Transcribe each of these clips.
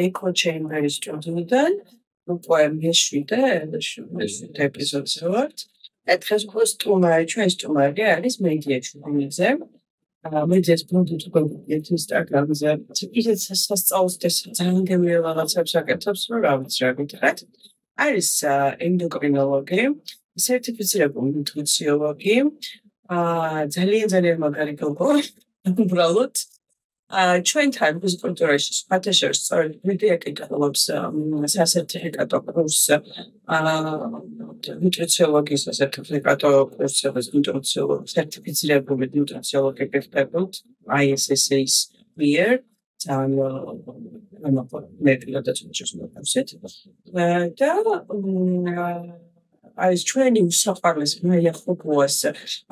echo chamber სტუდიოდან უკვე მეშვიდე ეპიზოდს ვარ. Დღეს სტუმარი ჩვენ სტუმარი არის მედია ჩუბინიძე. მედიას პროდუქტის Instagram-ზე ისეთ სასწაულს ძალიან გემრიელ რაღაცებს აკეთებს, რომ რა ვიცი რა გითხრათ. არის ენდოკრინოლოგი, სერტიფიცირებული ნუტრიციოლოგი, ძალიან მაგარი გოგო, უბრალოდ ჩვენთან ფიზიკულტურაში ფათაშერს სწორედ მედია კითხულობს სასერტიფიკატო კურსს ნუტრიციოლოგიის სასერტიფიკატო კურსების სერტიფიცირებული ნუტრიციოლოგი კითხებთ ISSA-ის მიერ ძალიან მეტად მოჩვენებთ და არის ჩვენი უსაყვარლესი მაია ხუბუას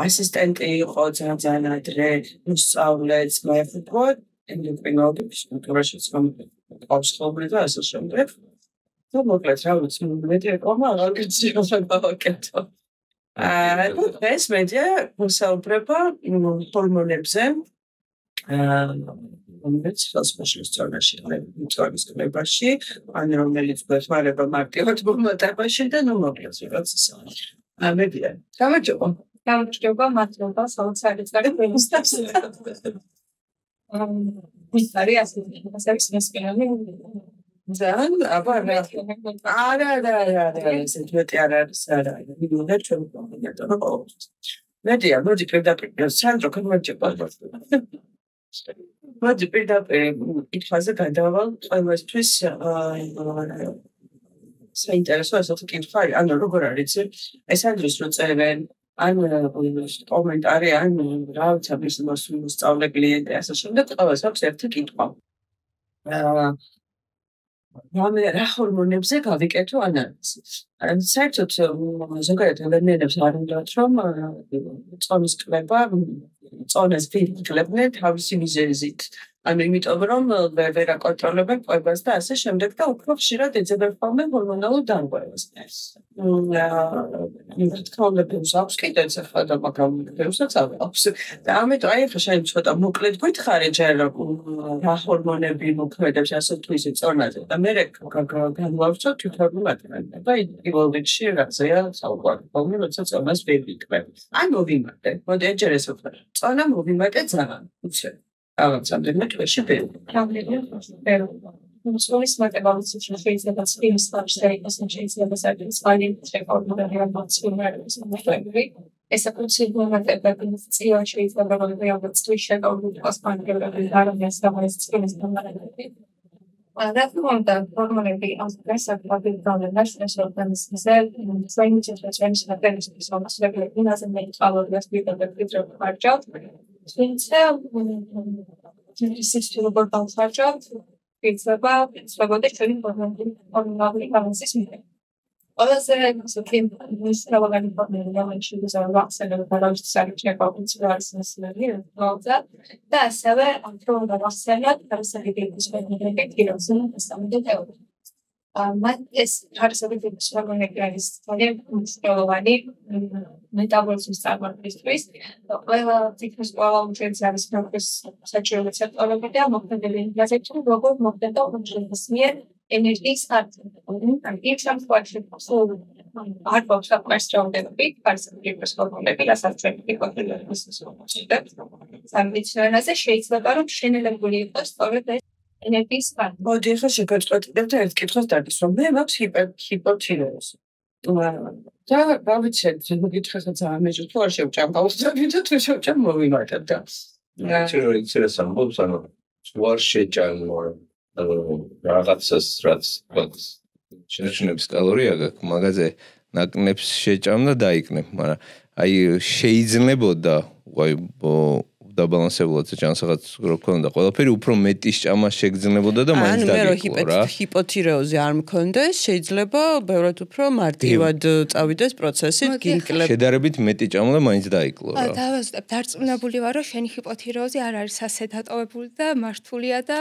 ასისტენტი იყო ძალიან ადრე მოსწავლეც მაია ხუბუა ენდოკრინოლოგიის კულტურაში ყავს ხოლმე და ასე შემდეგ. და მოკლედ რა ვიცი მედია ყომა აღარ ვიცი რა გავაკეთო. ეს მედია მოსაუბრება ჰორმონებზე რომელიც სპეციალისტურაში მიწვევის კლებაში, ან რომელიც გვეხმარება მარტივად მომატებაში და ნუ მოკლედ რაღაც ისე. მედია. გამარჯობა. გამარჯობა, მადლობა, საოცარი წარდგენისთვის. ვისარი ასე მოსკენანი. ძალიან, აბა არა, ესეთ მეტი არ არის, არა. ვიდეო ჩვენ კომენტარები ყავს. მედია, მოდი პირდაპირ სანდრო გამარჯობა. მოდი პირდაპირ კითხვაზე გადავალ ყველასთვის საინტერესო ასეთი კითხვა ანუ როგორ არის ეს ანდრის რო წერენ ან კომენტარი ან რა ვიცი მოსწავლე კლიენტი ასე შემდეგ ყველას აქვს ერთი კითხვა რა ჰორმონებზე გავიკეთო ანალიზი საერთოდ ზოგადად ადამიანებს არ უნდათ რომ წონის კლება წონას ვიკლებდნენ თავისი მიზეზით. ანუ იმიტომ რომ ვერ აკონტროლებენ ყვებას და ასე შემდეგ და უფრო ხშირად ეძებენ ხოლმე ჰორმონალურ დარღვევას. თქონდებს აქვს კიდეც ახლა და მაგრამ ბევრსაც აქვს. და ამიტომ აი ახლა შენ ცოტა მოკლედ გითხარი ჯერ რა ჰორმონები მოქმედებს ასე თუ ისე წონაზე და მე განვავრცო თვითმოქმედება და იდეოლოგიაში რაღაცა საუბარი ხოლმე როცა წონას ვერ ვიკრებ. აი მოვიმატე. მოდი ჯერ ეს ვთქვა. წონა მოვიმატე ძალიან. უცე. Ამდენად თვეში ბევრი. მსგავსი მატებალის შეიძლება სკემის ფარშტაიკას შეიძლება საერთოდ რეალიზაციის ეს აკუთვნილ მატებების წინა შეიძლება რეალიზაციის შეგვიძლია სპანკერები არამეს გამარის სკემის დამარაგები. Raporda hормонები ასაკობრივ განმარტებას ორგანიზმზე საინტერესო მასალების მოსახლეობის ინაზენ მეტყალოდას პირდაპირ ხარჯავთ. თუმცა სისტემურ განსხვავებად შეიძლება ჩვენი ჰორმონული ბალანსის მიერ. ყველაზე მსოფლიოს მრავალი ჰორმონი შეიძლება ბალანსის საკითხი შეიძლება და ასევე ανθρώπთა მასალად არსებობის ფერმენტების სამედეთეობი. მათ ეს არსებობის ჰორმონები არის ძალიან მნიშვნელოვანი მეტაბოლიზმის წარმოქმნისთვის. ყველა ციკლის ყველა უჯრედის არის ნერვის საჭირო რეცეპტორები და მოქმედები ინგლისურად როგორ მოქმედება უჯრედის მიერ ენერგიის არტიკულირება. იმ შემთხვევაში არ გვაქვს აპრესტრონები, არსებობის ჰორმონები, რასაც ჩვენ ვიკონტროლებს სამბიციონაზე შეიძლება რომ შენელებული იყოს სწორედ ეს ენერგიის არტიკულირება. მოდი ახლა შეგაწყვეტინებ და ერთ კითხვას დაგის რომ მე მაქვს ჰიპოთიროზი. და რა ვიცი, მოგითხრა ძალიან მეჯერ თუ არ შევჭამ გავუსწრებდი და თუ შევჭამ მოვიმატებ და. ინტერესანტ ამბობს ანუ თუ არ შეჭამ რაღაცას რაც შეჩნების კალორია გაქვს მაგაზე ნაკნებს შეჭამ და დაიკნებ, მაგრამ აი შეიძლებოდა დაბალანსებულად ჩანსაღაც რო ქონდა ყველაფერი უფრო მეტი სჭამა შეგრძნებოდა და მაინც დაგიქვა რა. ჰიპოთირეოზი არ მქონდეს, შეიძლება ბევრად უფრო მარტივად წავიდეს პროცესი, გინკლებ. შედარებით მეტი ჭამა და მაინც დაიკლო რა. დავასწრებ, დარწმუნებული ვარ, რომ შენი ჰიპოთირეოზი არ არის ასე დატოვებული და მართულია და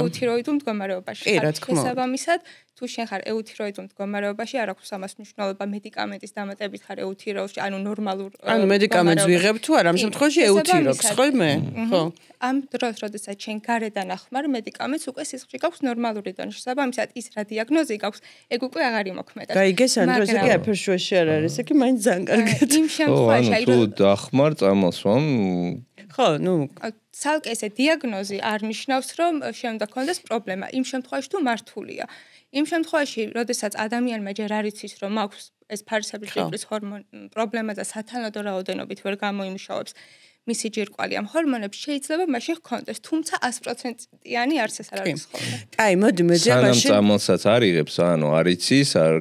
ეუთიროიდულ მდგომარეობაში. კი, რა თქმა უნდა. შესაბამისად, თუ შენ ხარ ეუთიროიდულ მდგომარეობაში, არ აქვს ამას მნიშვნელობა მედიკამენტის დამატებით ხარ ეუთიროულში, ანუ ნორმალურ ანუ მედიკამენტს ვიღებ თუ არა, ამ შემთხვევაში ეუთიროქს, ხო მე? ხო. ამ დროს, როდესაც შენ გარედან ახმარ მედიკამენტს, უკვე სისხლში გაქვს ნორმალური დონე. შესაბამისად, ის რა დიაგნოზი გაქვს, ეგ უკვე აღარ იმოქმედებს. გაიგეს, ანუ ესე იგი აფერშუაში არ არის, ესე იგი მაინც ძალიან კარგად. იმ შემთხვევაში, თუ დახმარ წამოსვამ ხო, ნუ ცალკე ესე დიაგნოზი არ ნიშნავს, რომ შენ უნდა გქონდეს პრობლემა. იმ შემთხვევაში თუ მართულია. იმ შემთხვევაში, როდესაც ადამიანმა ჯერ არ იცის, რომ აქვს ეს ფარისებრი ჭირის ჰორმონი პრობლემა და სათანადო რაოდენობით ვერ გამოიმუშავებს მისი ჯირკვალი ამ ჰორმონებს, შეიძლება მაშინ ჰქონდეს, თუმცა 100%-იანი არც ეს არ არის ხოლმე. აი, მოდი მე სანამ წამალსაც არ იღებს, ანუ არ იცის, არ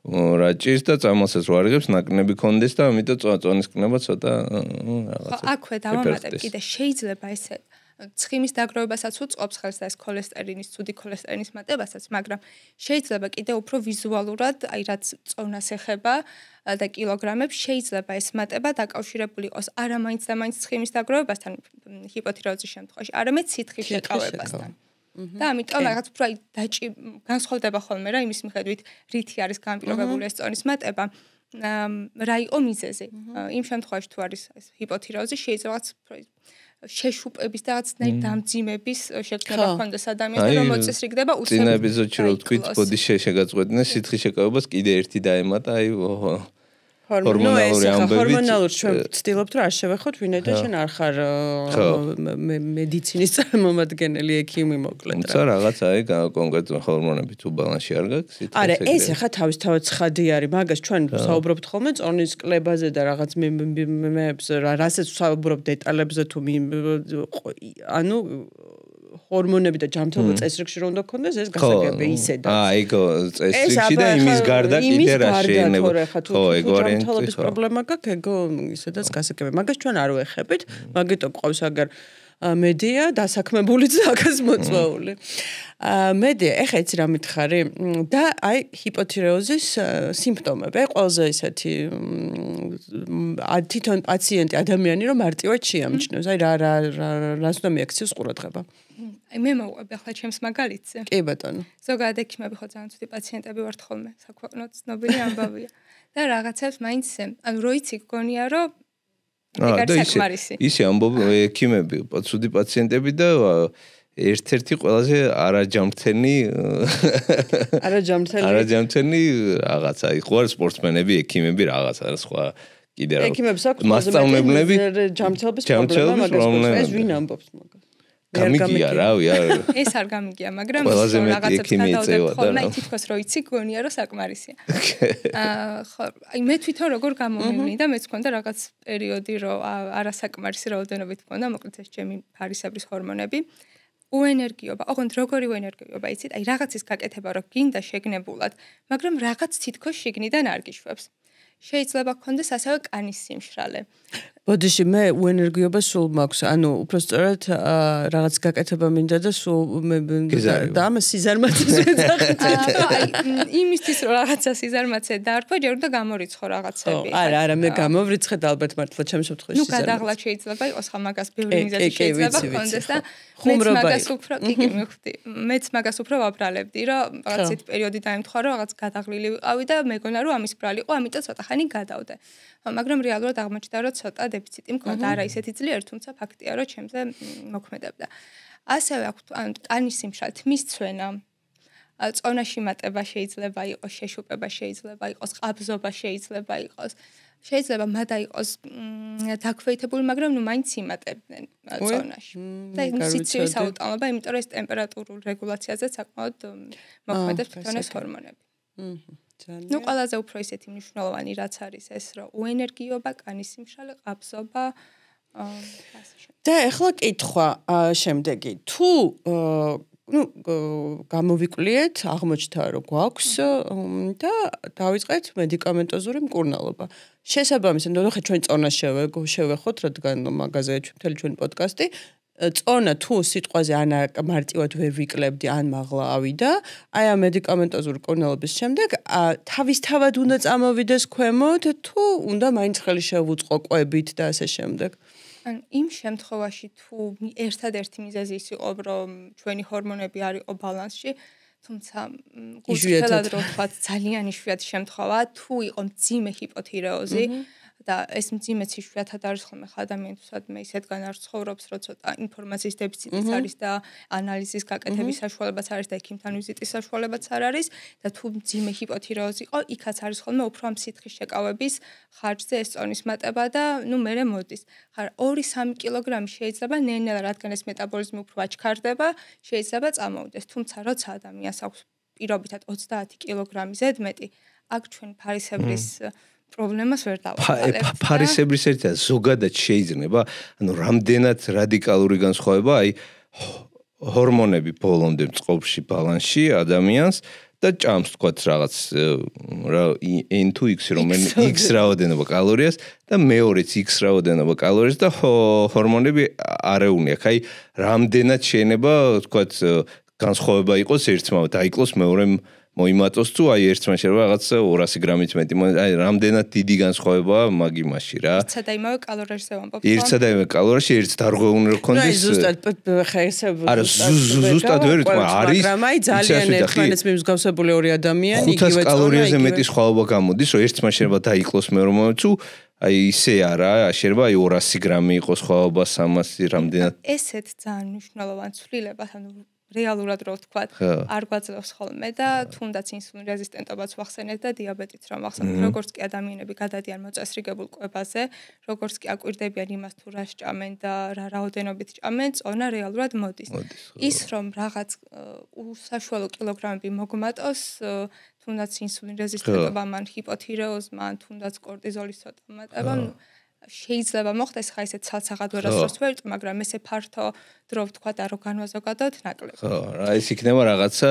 რა ჭირს და წამალსაც რო არ იღებს, ნაკნები კონდეს და ამიტომ წონის კნება ცოტა რაღაცა. აქვე დავამატებ კიდე შეიძლება ესე ცხიმის დაგროვებასაც უწყობს ხელს და ეს ქოლესტერინის, ცუდი ქოლესტერინის მატებასაც, მაგრამ შეიძლება კიდე უფრო ვიზუალურად, აი რაც წონას ეხება და კილოგრამებს, შეიძლება ეს მატება დაკავშირებული იყოს არა მაინც და მაინც ცხიმის დაგროვებასთან, ჰიპოთიროზის შემთხვევაში, არამედ სითხის შეკავებასთან. და ამიტომ რაღაც უფრო განსხვავდება ხოლმე რა იმის მიხედვით, რითი არის განპირობებული ეს წონის მატება. რა იყო მიზეზი? იმ შემთხვევაში თუ არის ეს ჰიპოთიროზი, შეიძლება რაღაც შეშუპების და რაღაცნაირ დამძიმების შექმნა ჰქონდეს ადამიანს და რომ მოწესრიგდება უცებ. წინა ეპიზოდში რო თქვით, ბოდი შეგაწყვეტნე, სითხის შეკავებას კიდე ერთი დაემატა, აი ჰორმონალური ამბებით. ჰორმონალურ ჩვენ ვცდილობთ რომ არ შევეხოთ ვინაიდან შენ არ ხარ მედიცინის წარმომადგენელი ექიმი მოკლედ რა. თუმცა რაღაც აი კონკრეტულ ჰორმონებით უბალანსი არ გაქვს სითხის. არა, ეს ახლა თავისთავად ცხადი არის, მაგას ჩვენ საუბრობთ ხოლმე წონის კლებაზე და რაღაც მეებს რასაც საუბრობ დეტალებზე თუ ანუ ჰორმონები და ჯანმრთელობა წესრიგში რომ უნდა გქონდეს ეს გასაგებია ისედაც. ეგ წესრიგში და იმის გარდა კიდე რა შეიძლება. ხო, ეგ ვარიანტი პრობლემა გაქვს, ეგ ისედაც გასაგებია. მაგას ჩვენ არ ვეხებით, მაგიტო ყავს აგარ მედია დასაქმებულიც მაგას მოწვეული. მედია, ეხლა იცი რა მითხარი და აი ჰიპოთირეოზის სიმპტომები, აი ყველაზე ისეთი თვითონ პაციენტი ადამიანი რომ მარტივად შეამჩნევს, აი რას უნდა მიაქციოს ყურადღება. აი მე მოვყვები ახლა ჩემს მაგალითზე. კი ბატონო. ზოგადად ექიმები ხო ძალიან ცუდი პაციენტები ვართ ხოლმე, საქვეყნოდ ცნობილი ამბავია. და რაღაცებს მაინც ანუ რო იცი გგონია რომ ეგ არის საკმარისი. ისე ამბობ ექიმები, ცუდი პაციენტები და ერთ-ერთი ყველაზე არაჯამრთელი რაღაცა, ხო არის სპორტსმენები, ექიმები რაღაცა სხვა კიდე რა. ექიმებს აქვს მასწავლებლები ჯამრთელობის პრობლემა, მაგას ეს ვინ ამბობს მაგას? გამიგია რავი არ ეს არ გამიგია, მაგრამ ყველაზე მეტი ექიმი ეწევა და რა თითქოს რო იცი გონია რომ საკმარისია. ხო, აი მე თვითონ როგორ გამომივლინე და მეც მქონდა რაღაც პერიოდი რომ არასაკმარისი რაოდენობით მქონდა მოკლედ ეს ჩემი ფარისებრის ჰორმონები. უენერგიობა, ოღონდ როგორი უენერგიობა იცით? აი რაღაცის გაკეთება რო გინდა შეგნებულად, მაგრამ რაღაც თითქოს შიგნიდან არ გიშვებს. შეიძლება გქონდეს ასევე კანის სიმშრალე. ბოდიში მე უენერგიობა სულ მაქვს, ანუ უბრალოდ რაღაც გაკეთება მინდა და სულ და ამას სიზარმაცეს ვეძახით. აი იმისთვის რომ რაღაცა სიზარმაცე დაარქვა, ჯერ უნდა გამორიცხო რაღაცები. არა, მე გამოვრიცხე და ალბათ მართლა ჩემს შემთხვევაში სიზარმაცე. ნუ გადაღლა შეიძლება იყოს ხა მაგას ბევრი მიზეზი შეიძლება გქონდეს და მეც მაგას უფრო ვაბრალებდი, რომ რაღაც ისეთი პერიოდი დაემთხვა, რომ რაღაც გადაღლილი ვიყავი და მეგონა რომ ამის ბრალი იყო, ამიტომ ცოტა ხანი გადავდე. მაგრამ რეალურად აღმოჩნდა, რომ ცოტა დეფიციტი მქონდა, არა ისეთი ძლიერი, თუმცა ფაქტია, რომ ჩემზე მოქმედებდა. ასევე აქვს კანის სიმშრალე, თმის ცვენა, წონაში მატება შეიძლება იყოს, შეშუპება შეიძლება იყოს, ყაბზობა შეიძლება იყოს. შეიძლება მადა იყოს დაქვეითებული, მაგრამ ნუ მაინც იმატებდნენ წონაში. და სიცივი საუტამობა, იმიტომ რომ ეს ტემპერატურულ რეგულაციაზე საკმაოდ მოქმედებს თვითონ ეს ჰორმონები. ნუ ყველაზე უფრო ისეთი მნიშვნელოვანი რაც არის ეს, რომ უენერგიობა, კანის სიმშრალე, ყაბზობა და ეხლა კითხვა შემდეგი. თუ გამოვიკვლიეთ, აღმოჩნდა რომ გვაქვს და დავიწყეთ მედიკამენტოზური მკურნალობა. შესაბამისად, ნახე ჩვენ წონას შევეხოთ, რადგან მაგაზე მთელი ჩვენი პოდკასტი. წონა თუ სიტყვაზე ან მარტივად ვერ ვიკლებდი, ან მაღლა ავიდა, აი ამ მედიკამენტოზური მკურნალობის შემდეგ თავისთავად უნდა წამოვიდეს ქვემოთ, თუ უნდა მაინც ხელი შევუწყო კვებით და ასე შემდეგ. ან იმ შემთხვევაში თუ ერთადერთი მიზეზი ის იყო, რომ ჩვენი ჰორმონები არ იყო ბალანსში, თუმცა გულწრფელად რო ვთქვა ძალიან იშვიათი შემთხვევა თუ იყო მძიმე ჰიპოთირეოზი და ეს მძიმეც იშვიათად არის ხოლმე ადამიანთვისაც მე ისეთგან არ ცხოვრობს რომ ცოტა ინფორმაციის დეფიციტიც არის და ანალიზის გაკეთების საშუალებაც არის და ექიმთან ვიზიტის საშუალებაც არ არის და თუ მძიმე ჰიპოთირეოზი იყო იქაც არის ხოლმე უფრო ამ სითხის შეკავების ხარჯზე ეს წონის მატება და ნუ მერე მოდის ხარ 2-3 კილოგრამი შეიძლება ნელ-ნელა რადგან ეს მეტაბოლიზმი უფრო აჩქარდება შეიძლება წამოვიდეს თუმცა როცა ადამიანს აქვს პირობითად 30 კილოგრამი ზედმეტი აქ ჩვენ ფარისებრის პრობლემას ვერ დავაყალებ. ფარისებრის ერთად ზოგადად შეიძლება, ანუ რამდენად რადიკალური განსხვავება, აი ჰორმონები ბოლომდე წყობაში ბალანსში ადამიანს და ჭამს თქვათ რაღაც N to X რომელიც X რაოდენობა კალორიას და მეორეც X რაოდენობა კალორიას და ჰორმონები არეულნი აქვს. აი რამდენად შეიძლება თქვათ განსხვავება იყოს ერთმა დაიკლოს მეორემ მოიმატოს თუ აი ერთმა შეიძლება რაღაც 200 გრამით მეტი აი რამდენად დიდი განსხვავებაა მაგ იმაში რა ერთსა და იმავე კალორიაზე ვამბობ ერთსა და იმავე კალორიაში ერთ დარღვეული რო ქონდეს ზუსტად ხა ესე არა ზუსტად ვერ ვთქვა არის მაგრამ აი ძალიან ერთმანეთს მიმსგავსებული ორი ადამიანი იგივე 500 კალორიაზე მეტი სხვაობა გამოდის რომ ერთმა შეიძლება დაიკლოს მეორემ თუ აი ისე არა შეიძლება აი 200 გრამი იყოს სხვაობა 300 რამდენად ესეთ ძალიან მნიშვნელოვან ცვლილებას ანუ რეალურად რო ვთქვათ, არ გვაძლევს ხოლმე და თუნდაც ინსულინ რეზისტენტობაც ვახსენეთ და დიაბეტიც რომ ვახსენეთ, როგორც კი ადამიანები გადადიან მოწესრიგებულ კვებაზე, როგორც კი აკვირდებიან იმას თუ რა სჭამენ და რა რაოდენობით ჭამენ, წონა რეალურად მოდის. ის რომ რაღაც უსაშუალო კილოგრამები მოგმატოს, თუნდაც ინსულინ რეზისტენტობა, მან ჰიპოთირეოზმა, ან თუნდაც კორტიზოლის ცოტა მატება, შეიძლება მოხდეს ხა ისე ცალსაღად ვერასდროს ვერ ვიტყვი, მაგრამ ესე ფართო დრო ვთქვა და რო განვაზოგადოთ ნაკლები. ხო, რა ის იქნება რაღაცა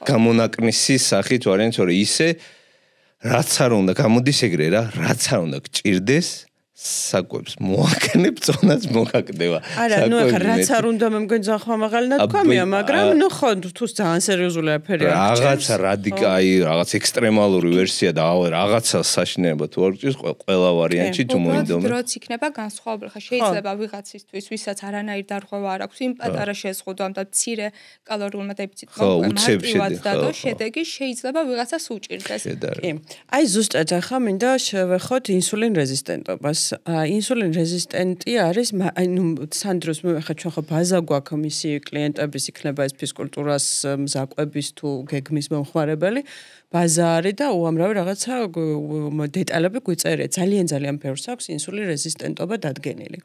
გამონაკნისი სახით ვარიანტი, თორე ისე რაც არ უნდა გამოდის ეგრე რა, რაც არ უნდა გჭირდეს საკვებს მოაკნებ წონაც მოგაკდება. არა, ნუ ახლა რაც არ უნდა მე მგონი ძალიან ხმამაღალი ნათქვამია, მაგრამ ნუ ხო თუ ძალიან სერიოზული აფერია. რაღაცა რადიკალი, რაღაც ექსტრემალური ვერსია და რაღაცა საშინელება თუ არ გჭირს ყველა ვარიანტში თუ მოინდომა. დროც იქნება განსხვავებული. ხა შეიძლება ვიღაცისთვის, ვისაც არანაირ დარღვევა არ აქვს, იმ პატარა შეზღუდვამ და მცირე კალორიულმა დეფიციტმა მარტივად დადო, შედეგი შეიძლება ვიღაცას უჭირდეს. კი. აი ზუსტად ახლა მინდა შევეხოთ ინსულინ რეზისტენტობას. ინსულინ რეზისტენტი არის ნუ სანდროს ხა ჩვენ ხო ბაზა გვაქვს მისი კლიენტების იქნება ეს ფიზკულტურას მზაკვების თუ გეგმის მომხმარებელი ბაზა არის და უამრავი რაღაცა დეტალები გვიწერია ძალიან ბევრს აქვს ინსულინ რეზისტენტობა დადგენილი.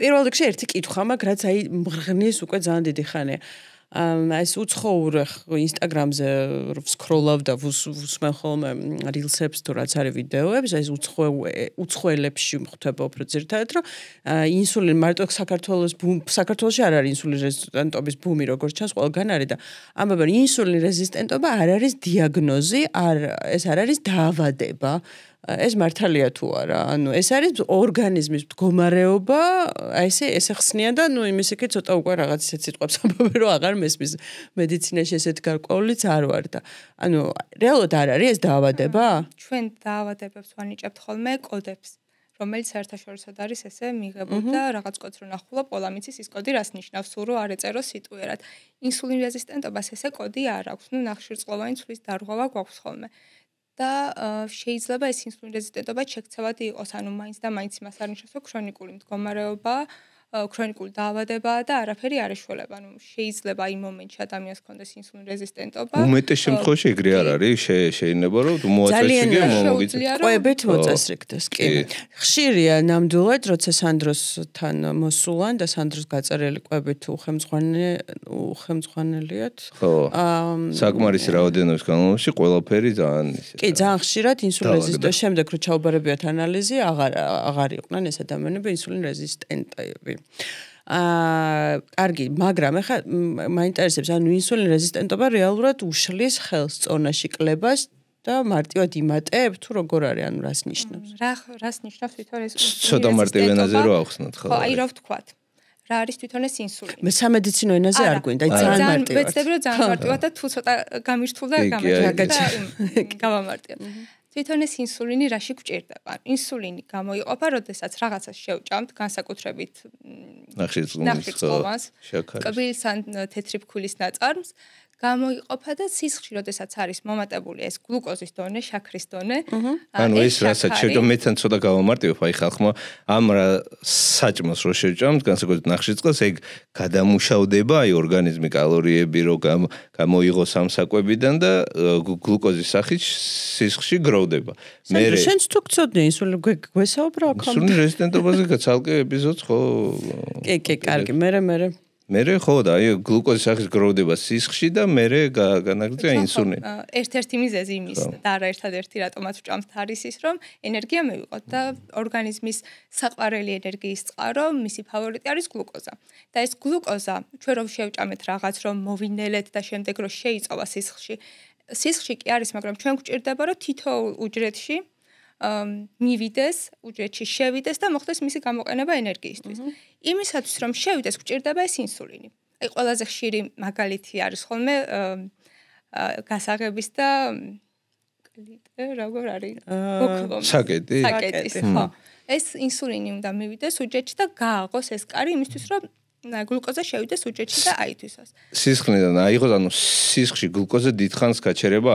პირველ რიგში ერთი კითხვა მაქვს რაც აი მღრღნის უკვე ძალიან დიდი ხანია. ეს უცხოური ინსტაგრამზე სკროლავ და ვუსმენ ხოლმე rilsებს თუ რაც არის ვიდეოებს, ეს უცხოელებში ხვდება უფრო ძირითადად, რომ ინსულინ მარტო საქართველოში არ არის ინსულინ რეზისტენტობის ბუმი, როგორც ჩანს, ყველგან არის და ამბობენ ინსულინ რეზისტენტობა არ არის დიაგნოზი, ეს არ არის დაავადება. ეს მართალია თუ არა, ანუ ეს არის ორგანიზმის მდგომარეობა, აი ესე ხსნიან და ნუ იმის იქით ცოტა უკვე რაღაც ისეთ სიტყვებს ამბობენ, რომ აღარ მესმის მედიცინაში ესეთ გარკვეულიც არ ვარ და ანუ რეალურად არ არის ეს დაავადება? ჩვენ დაავადებებს ვანიჭებთ ხოლმე კოდებს, რომელიც საერთაშორისოდ არის ესე მიღებული და რაღაც კოდს რო ნახულობ, ყველა მიცის ის კოდი რას ნიშნავს, სულ რო არ ეწერო სიტუერად. ინსულინ რეზისტენტობას ესე კოდი არ აქვს, ნუ ნახშირწყლოვანი ცვლის დარღვევა გვაქვს ხოლმე. და შეიძლება ეს ინსულინ რეზისტენტობა შექცევადი იყოს, ანუ მაინც და მაინც იმას არ ნიშნავს, რომ ქრონიკული მდგომარეობა, ქრონიკული დაავადებაა და არაფერი არ ეშველება. ანუ შეიძლება იმ მომენტში ადამიანს ქონდეს ინსულინ რეზისტენტობა. უმეტეს შემთხვევაში ეგრე არ არის, შეიძლება რომ მოაწესრიგე მოგიწევს. ყვებით მოწესრიგდეს, კი. ხშირია ნამდვილად, როცა სანდროსთან მოსულან და სანდროს გაწერილი ყვებით უხემძღვანელიათ. ხო. საკმარისი რაოდენობის განმავლობაში ყველაფერი ძალიან ისე. კი, ძალიან ხშირად ინსულინ რეზისტენტობის შემდეგ რო ჩაუბარებიათ ანალიზი, აღარ იყვნენ ეს ადამიანები ინსულინ რეზისტენტები. კარგი, მაგრამ ახლა მაინტერესებს, ანუ ინსულინ რეზისტენტობა რეალურად უშლის ხელს წონაში კლებას და მარტივად იმატებ თუ როგორ არის, ანუ რას ნიშნავს? რას ნიშნავს თვითონ ეს ცოტა მარტივ ენაზე რო ავხსნათ, ხო? აი რა ვთქვათ? რა არის თვითონ ეს ინსულინი? მე სამედიცინო ენაზე არ გვინდა, ძალიან მარტივად. ვეცდები რომ ძალიან მარტივად და თუ ცოტა გამირთულ და გამამარტია. თვითონ ეს ინსულინი რაში გვჭირდება? ინსულინი გამოიყოფა, როდესაც რაღაცას შევჭამთ, განსაკუთრებით ნახშირწყლოვანს, კბილს ან თეთრი ფქვილის ნაწარმს, გამოიყოფა და სისხლში, როდესაც არის მომატებული ეს გლუკოზის დონე, შაქრის დონე, ანუ ეს რასაც შევჭამ მეთან ცოტა გავამარტივებ, აი ხალხმა ამ საჭმელს რო შევჭამთ, განსაკუთრებით ნახშირწყალს, ეგ გადამუშავდება, აი ორგანიზმი კალორიები რო გამოიღოს ამ საკვებიდან და გლუკოზის სახით სისხლში გროვდება. შენც თუ გწოდნე ინსულინი გვესაუბრა აქ? ინსულინი რეზისტენტობაზე ცალკე ეპიზოდს ხო? კი, კარგი, მე ხო და აი გლუკოზის სახის გროვდება სისხლში და მე განაგრძელება ინსულინი. ერთ-ერთი მიზეზი იმის და არა ერთადერთი რატომაც ვჭამთ არის ის, რომ ენერგია მივიღოთ და ორგანიზმის საყვარელი ენერგიის წყარო, მისი ფავორიტი არის გლუკოზა. და ეს გლუკოზა ჩვენ რომ შევჭამეთ რაღაც რომ მოვინელეთ და შემდეგ რომ შეიწოვა სისხლში. სისხლში კი არის, მაგრამ ჩვენ გვჭირდება რომ თითოეულ უჯრედში მივიდეს, უჯრედში შევიდეს და მოხდეს მისი გამოყენება ენერგიისთვის. იმისათვის რომ შევიდეს, გვჭირდება ეს ინსულინი. აი ყველაზე ხშირი მაგალითი არის ხოლმე გასაღების და როგორ არის? საკეტის, ხო. ეს ინსულინი უნდა მივიდეს უჯრედში და გააღოს ეს კარი იმისთვის რომ გლუკოზა შევიდეს უჯრედში და აითვისოს. სისხლიდან აიღოს, ანუ სისხლში გლუკოზა დიდხანს გაჩერება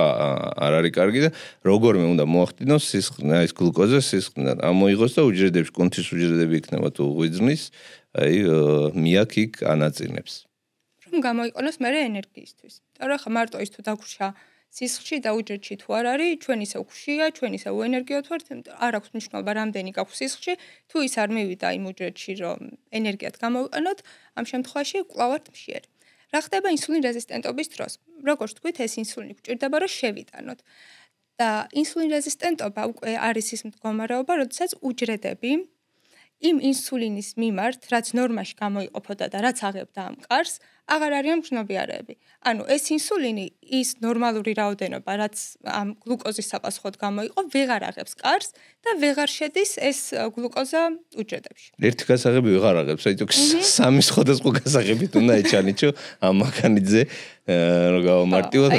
არ არის კარგი და როგორმე უნდა მოახდინოს სისხლიდან ეს გლუკოზა სისხლიდან ამოიღოს და უჯრედებში კუნთის უჯრედები იქნება თუ ღვიძლის, აი მიაქ იქ ანაწილებს. რომ გამოიყენოს მერე ენერგიისთვის. და რა ხა მარტო ის თუ დაგვრშა სისხლში და უჯრედში თუ არ არის, ჩვენ ისე გვშია, ჩვენ ისე უენერგიოთ ვართ, არ აქვს მნიშვნელობა რამდენი გაქვს სისხლში, თუ ის არ მივიდა იმ უჯრედში, რომ ენერგიად გამოვიყენოთ, ამ შემთხვევაში კვლავ ვართ მშიერი. რა ხდება ინსულინ რეზისტენტობის დროს? როგორც თქვით, ეს ინსულინი გვჭირდება, რომ შევიტანოთ. და ინსულინ რეზისტენტობა უკვე არის ის მდგომარეობა, როდესაც უჯრედები იმ ინსულინის მიმართ, რაც ნორმაში გამოიყოფოდა და რაც აღებდა ამ კარს, აღარ არიან მგრძნობიარეები. ანუ ეს ინსულინი ის ნორმალური რაოდენობა, რაც ამ გლუკოზის საპასუხოდ გამოიყო, ვეღარ აღებს კარს და ვეღარ შედის ეს გლუკოზა უჯრედებში. ერთი გასაღები ვეღარ აღებს, აი სამი სხვადასხვა გასაღებით უნდა ეჩანიჩო ამ მანქანიძე რო გავამარტივოთ,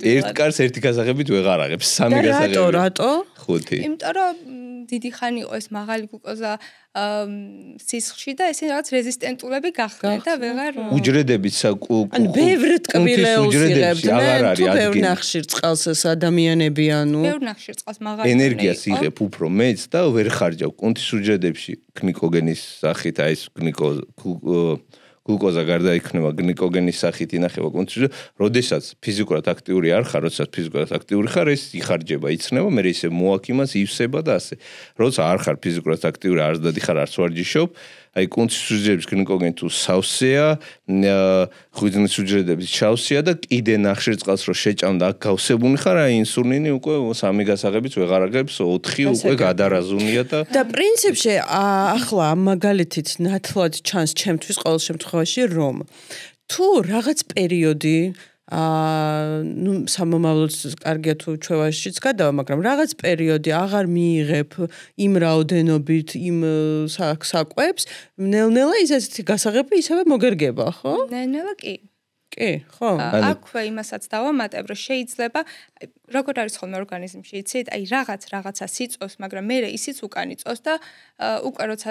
ერთ კარს ერთი გასაღებით ვეღარ აღებს, სამი გასაღები. რატო? ხუთი. იმიტომ რომ დიდი ხანი იყო ეს მაღალი გლუკოზა სისხლში და ესე რაღაც რეზისტენტულები გახდნენ და ვეღარ უჯრედებით ანუ ბევრი ტკბილეულს იღებდნენ თუ ბევრი ნახშირწყალს ეს ადამიანები ანუ ბევრი ნახშირწყალს მაღალი ენერგიას იღებ უფრო მეც და ვერ ხარჯავ კუნთის უჯრედებში გლიკოგენის სახით აი ეს გლუკოზა გარდა იქნება გლიკოგენის სახით ინახება კუნთში, როდესაც ფიზიკურად აქტიური არ ხარ, როდესაც ფიზიკურად აქტიური ხარ, ეს იხარჯება, იცნება, მე ისე მოაქ იმას, ივსება და ასე. როცა არ ხარ ფიზიკურად აქტიური, არც დადი ხარ, არც ვარჯიშობ, აი კუნთის უჯრედების გლიკოგენი თუ სავსეა, ღვიძლის უჯრედების შავსეა და კიდე ნახშირწყალს რო შეჭამ და აქ გავსებუნი ხარ, აი ინსულინი უკვე სამი გასაღებიც ვეღარ აღებს, 4 უკვე გადარაზუნია და პრინციპში ახლა ამ მაგალითით ნათლად ჩანს ჩემთვის ყოველ შემთხვევაში რომ თუ რაღაც პერიოდი ნუ სამომავლოდ კარგია თუ ჩვევაშიც გადავა, მაგრამ რაღაც პერიოდი აღარ მიიღებ იმ რაოდენობით იმ საკვებს, ნელ-ნელა ისეთი გასაღები ისევე მოგერგება, ხო? ნელ-ნელა კი. კი, ხო. აქვე იმასაც დავამატებ, რომ შეიძლება როგორ არის ხოლმე ორგანიზმში, იცით, აი რაღაცა სიწოს, მაგრამ მე ისიც უკან იწოს და უკვე როცა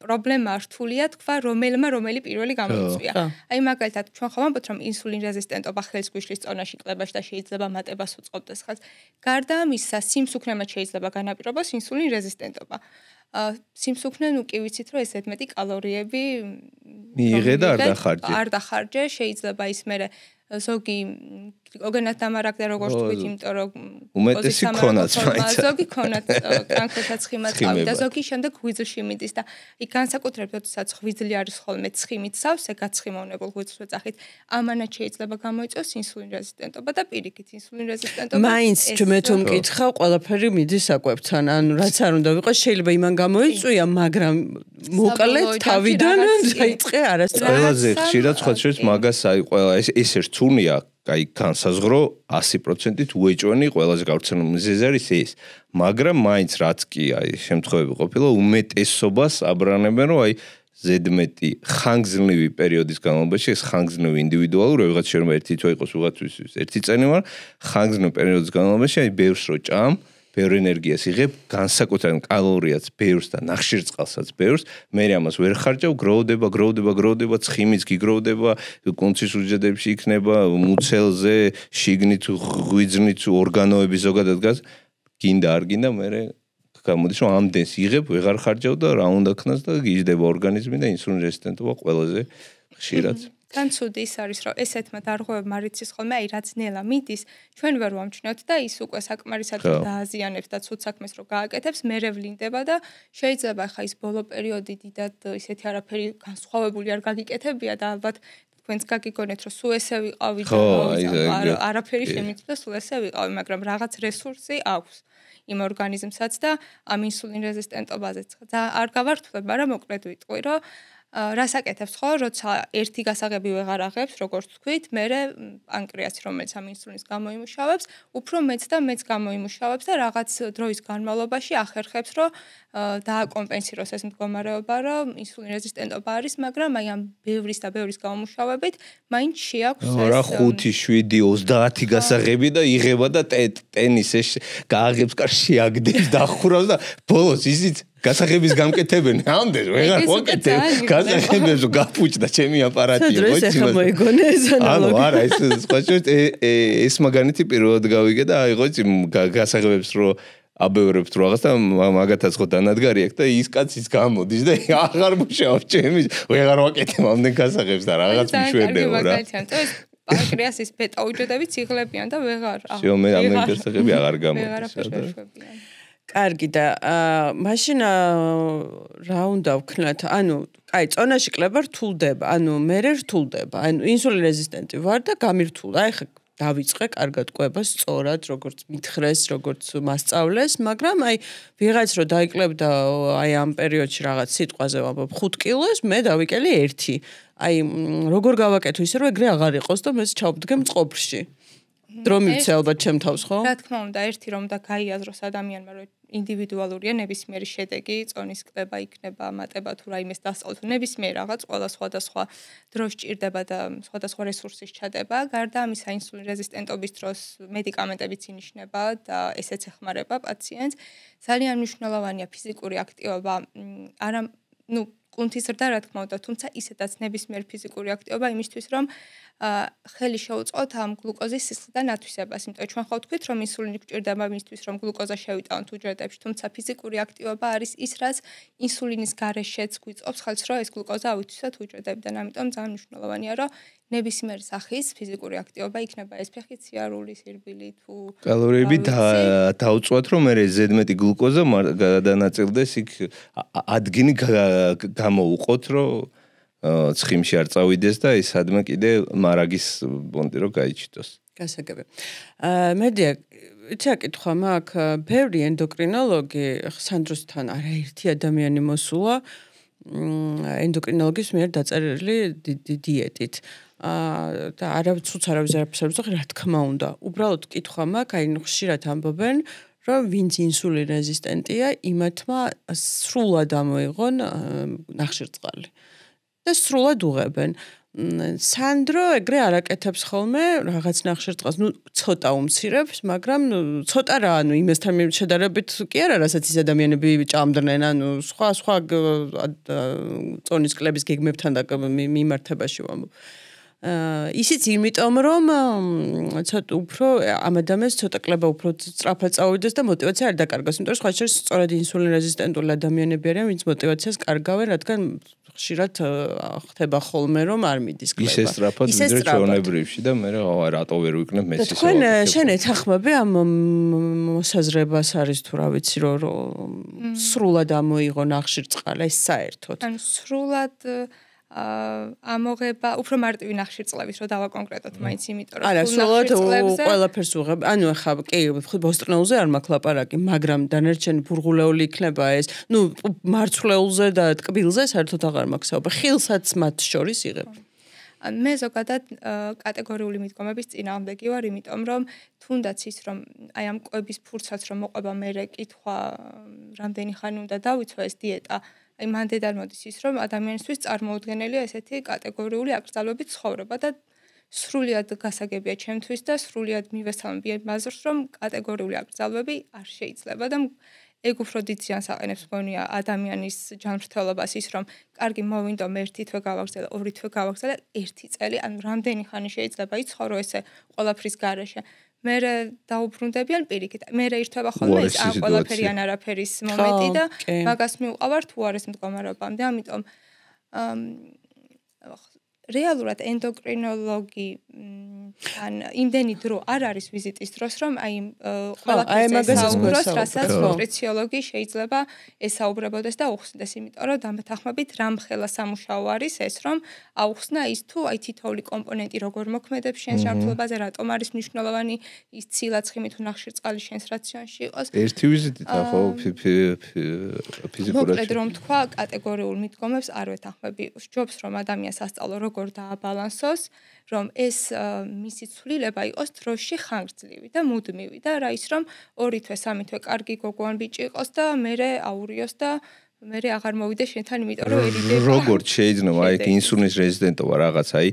პრობლემა რთულია თქვა რომელი პირველი გამოიწვია. აი მაგალითად ჩვენ ხომ ამბობთ რომ ინსულინ რეზისტენტობა ხელს გვიშლის წონაში კლებაში და შეიძლება მატებას უწყობდეს ხელს. გარდა ამისა სიმსუქნემაც შეიძლება განაპირობოს ინსულინ რეზისტენტობა. სიმსუქნე ნუ კი ვიცით რომ ეს ზედმეტი კალორიები მიიღე და არ დახარჯე, შეიძლება ის მერე ზოგი გლიკოგენად დამარაგდა როგორც თქვით, იმიტომ რომ უმეტესი ქონაც მაინც ზოგი ქონაც კანქეთა ცხიმად წავიდა და ზოგი შემდეგ ღვიძლში მიდის და იქ განსაკუთრებით როდესაც ღვიძლი არის ხოლმე ცხიმით სავსე გაცხიმოვნებულ ღვიძლს ვეძახით, ამანაც შეიძლება გამოიწვიოს ინსულინ რეზისტენტობა და პირიქით ინსულინ რეზისტენტობა მაინც მე თუ მკითხავ, ყველაფერი მიდის საკვებთან, ანუ რაც არ უნდა ვიყოს, შეიძლება იმან გამოიწვია, მაგრამ მოკლედ თავიდან დაიწყე არასდროს. ყველაზე ხშირად სხვა შორის მაგას აი ყველა ეს რთულია აი განსაზღვრო 100%-ით უეჭვენი ყველაზე გავრცელებული მიზეზი არის ეს, მაგრამ მაინც რაც კი აი შემთხვევები ყოფილა უმეტესობას აბრანებენ რომ აი ზედმეტი ხანგრძლივი პერიოდის განმავლობაში ეს ხანგრძლივი ინდივიდუალური ვიღაც შეიძლება ერთი თვე იყოს ვიღაც ერთი წელი მაგრამ ხანგრძლივი პერიოდის განმავლობაში აი ბევრს რო ჭამ ბევრ ენერგიას იღებ, განსაკუთრებით კალორიაც ბევრს და ნახშირწყალსაც ბევრს, მე ამას ვერ ხარჯავ, გროვდება, ცხიმიც გიგროვდება, კუნთის უჯრედებში იქნება, მუცელზე, შიგნით, ღვიძლით, ორგანოები ზოგადად გას, გინდა არ გინდა, მე გამოდის რომ ამდენს იღებ, ვეღარ ხარჯავ და რა უნდა ქნას და გიждდება ორგანიზმი და ინსულინ რეზისტენტობა ყველაზე ხშირად. თან ცუდი ის არის, რომ ესეთმა დარღვევებმა რიცის ხოლმე, აი რაც ნელა მიდის, ჩვენ ვერ ვამჩნევთ და ის უკვე საკმარისად დააზიანებს და ცუდ საქმეს რო გააკეთებს, მერე ვლინდება და შეიძლება ხა ის ბოლო პერიოდი დიდად ისეთი არაფერი განსხვავებული არ გაგიკეთებია და ალბათ თქვენც გაგიგონეთ, რომ სულ ესე ვიყავი და არაფერი შემიძლია სულ ესე ვიყავი, მაგრამ რაღაც რესურსი აქვს იმ ორგანიზმსაც და ამ ინსულინ რეზისტენტობაზეც და არ გავართვლებ, მაგრამ მოკლედ ვიტყვი, რომ რას აკეთებს ხო, როცა ერთი გასაღები ვეღარ აღებს, როგორც თქვით, მერე პანკრეასი, რომელიც ამ ინსულინის გამოიმუშავებს, უფრო მეც და მეც გამოიმუშავებს და რაღაც დროის განმავლობაში ახერხებს, რომ დააკომპენსიროს ეს მდგომარეობა, რომ ინსულინ რეზისტენტობა არის, მაგრამ აი ამ ბევრის და ბევრის გამომუშავებით მაინც შეაქვს ეს რა 5, 7, 30 გასაღები და იღება და ტენისს გააღებს, კარში აგდებს, დახურავს და ბოლოს ისიც გასაღების გამკეთებენ ამდენ ვეღარ ვაკეთებ გასაღებებს გაფუჭდა ჩემი აპარატი ხო ეს ახლა მოიგონე ეს ანალოგი არა ეს სხვა ეს მაგანითი პირველად გავიგე და აი ხო გასაღებებს რო აბევრებთ რაღაც და მაგათაც ხო დანადგარი აქვს და ის კაცის გამოდის და აღარ მუშაობს ჩემი ვეღარ ვაკეთებ ამდენ გასაღებს და რაღაც მიშვერდება რა პანკრეასის ბეტა უჯრედები ციხლებიან და ვეღარ შო მე ამდენ გასაღები აღარ გამოდის კარგი და მაშინ რა უნდა ვქნათ? ანუ, აი, წონაში კლება რთულდება, ანუ მე რთულდება. ანუ ინსულინ რეზისტენტი ვარ და გამირთულა. აი ხა დავიწყე კარგად კვებას სწორად, როგორც მითხრეს, როგორც მასწავლეს, მაგრამ აი ვიღაც რო დაიკლებდა აი ამ პერიოდში რაღაც სიტყვაზე ვამბობ 5 კილოს, მე დავიკელი 1. აი როგორ გავაკეთო ისე რომ ეგრე აღარ იყოს და მე ჩავდგე მწყობრში. დრო მივცე ალბათ ჩემ თავს, ხო? რა თქმა უნდა, ერთი რომ და გაიაზროს ადამიანმა, რომ ინდივიდუალურია ნებისმიერი შედეგი, წონის კლება იქნება, მატება თუ რაიმეს დასწავლოთ, ნებისმიერ რაღაც ყველა სხვადასხვა დროს ჭირდება და სხვადასხვა რესურსის ჩადება. გარდა ამისა, ინსულინ რეზისტენტობის დროს მედიკამენტებიც ინიშნება და ესეც ეხმარება პაციენტს. ძალიან მნიშვნელოვანია ფიზიკური აქტივობა, არა, კუნთის ზრდა რა თქმა უნდა, თუმცა ისედაც ნებისმიერ ფიზიკური აქტივობა იმისთვის, რომ ხელი შეუწყოთ ამ გლუკოზის სისხლიდან ათვისებას. იმიტომ ჩვენ ხო ვთქვით, რომ ინსულინი გვჭირდება იმისთვის, რომ გლუკოზა შევიტანოთ უჯრედებში, თუმცა ფიზიკური აქტივობა არის ის, რაც ინსულინის გარეშეც გვიწყობს ხელს, რომ ეს გლუკოზა ავითვისოთ უჯრედებიდან. ამიტომ ძალიან მნიშვნელოვანია, რომ ნებისმიერ სახის ფიზიკური აქტივობა იქნება ეს ფეხი, სიარული, სირბილი თუ კალორიები დაუწვათ, რომ მე ზედმეტი გლუკოზა გადანაწილდეს იქ ადგილი გამოუყოთ, რომ ცხიმში არ წავიდეს და ის ადმე კიდე მარაგის პონტი რო გაიჩიტოს. გასაგები. მედია იცაკითხვა მაქვს ბევრი ენდოკრინოლოგი სანდროსთან არაერთი ადამიანი მოსულა ენდოკრინოლოგის მიერ დაწერილი დიეტით. და არავის არაფერს რა თქმა უნდა. უბრალოდ კითხვა მაქვს, აი ხშირად ამბობენ რომ ვინც ინსულინ რეზისტენტია, იმათმა სრულად ამოიღონ ნახშირწყალი. და სრულად უღებენ. სანდრო ეგრე არაკეთებს ხოლმე რაღაც ნახშირწყალს, ცოტა უმცირებს, მაგრამ ცოტა რა, იმასთან შედარებით კი არა, რასაც ის ადამიანები ჭამდნენ, სხვა წონის კლების გეგმებთან და მიმართებაში ვამბობ. ისიც იმიტომ რომ ცოტა უფრო ამ ადამიანს ცოტა კლება უფრო სწრაფად წავიდეს და мотиваცია არ დაკარგოს. იმიტომ რომ სხვა შორის სწორედ ინსულინ რეზისტენტული ადამიანები არიან, ვინც мотиваციას კარგავენ, რადგან ხშირად ხდება ხოლმე რომ არ მიდის კლება. ისე სწრაფად ვიდრე ჩვეულებრივში და მე რატო ვერ ვიქნებ მეცის. თქვენ შენ ეთანხმები ამ მოსაზრებას არის თუ რა ვიცი რომ სრულად ამოიღო ნახშირწყალი ეს საერთოდ. ანუ სრულად ამოღება უფრო მარტივი ნახშირწყლების რო დავაკონკრეტოთ მაინც იმიტომ რომ არა სრულად ყველაფერს უღებ ანუ ახლა კი ბოსტრნეულზე არ მაქვს ლაპარაკი მაგრამ დანარჩენი ბურღულეული იქნება ეს მარცვლეულზე და ტკბილზე საერთოდ აღარ მაქვს საუბარი ხილსაც მათ შორის იღებ მე ზოგადად კატეგორიული მიდგომების წინააღმდეგი ვარ იმიტომ რომ თუნდაც ის რომ აი ამ კვების ფურცაც რომ მოყვება მე კითხვა რამდენი ხანი უნდა დავიცვა ეს დიეტა აი მანდედან მოდის ის რომ ადამიანისთვის წარმოუდგენელია ესეთი კატეგორიული აკრძალვებით ცხოვრება და სრულიად გასაგებია ჩემთვის და სრულიად მივესალმები იმაზრს, რომ კატეგორიული აკრძალვები არ შეიძლება და ეგ უფრო დიდ ზიანს აყენებს მგონია ადამიანის ჯანმრთელობას ის რომ კარგი მოვინდომ ერთი თვე გავაგრძელე, ორი თვე გავაგრძელე, ერთი წელი, ანუ რამდენი ხანი შეიძლება იცხოვრო ესე ყველაფრის გარეშე. მე დაუბრუნდებიან პირიქით. მე ირთვება ხოლმე ეს ამ ყველაფერი ან არაფერის მომენტი და მაგას მივყავართ უარეს მდგომარეობამდე. ამიტომ რეალურად ენდოკრინოლოგი ან იმდენი დრო არ არის ვიზიტის დროს, რომ აი ყველაფერს საუბროს, რასაც ნუტრიციოლოგი შეიძლება ესაუბრებოდეს და უხსნდეს, იმიტომ რომ დამეთანხმებით რამხელა სამუშაო არის ეს, რომ აუხსნა ის თუ აი თითოეული კომპონენტი როგორ მოქმედებს შენს ჯანმრთელობაზე, რატომ არის მნიშვნელოვანი ის ცილა-ცხიმი თუ ნახშირწყალი შენს რაციონში იყოს. ერთი ვიზიტით ხო ფიზიკურად. მოკლედ რომ თქვა, კატეგორიულ მიდგომებს არ ვეთანხმები. ჯობს რომ ადამიანს ასწავლო როგორ დააბალანსოს, რომ ეს მისი ცვლილება იყოს დროში ხანგრძლივი და მუდმივი და რა ის რომ 2 თვე, 3 თვე კარგი გოგო ან ბიჭი იყოს და მერე აურიოს და მერე აღარ მოვიდე შენთან, იმიტომ რომ ერიდება. როგორც შეიძლება აი ინსულინის რეზისტენტობა რაღაც აი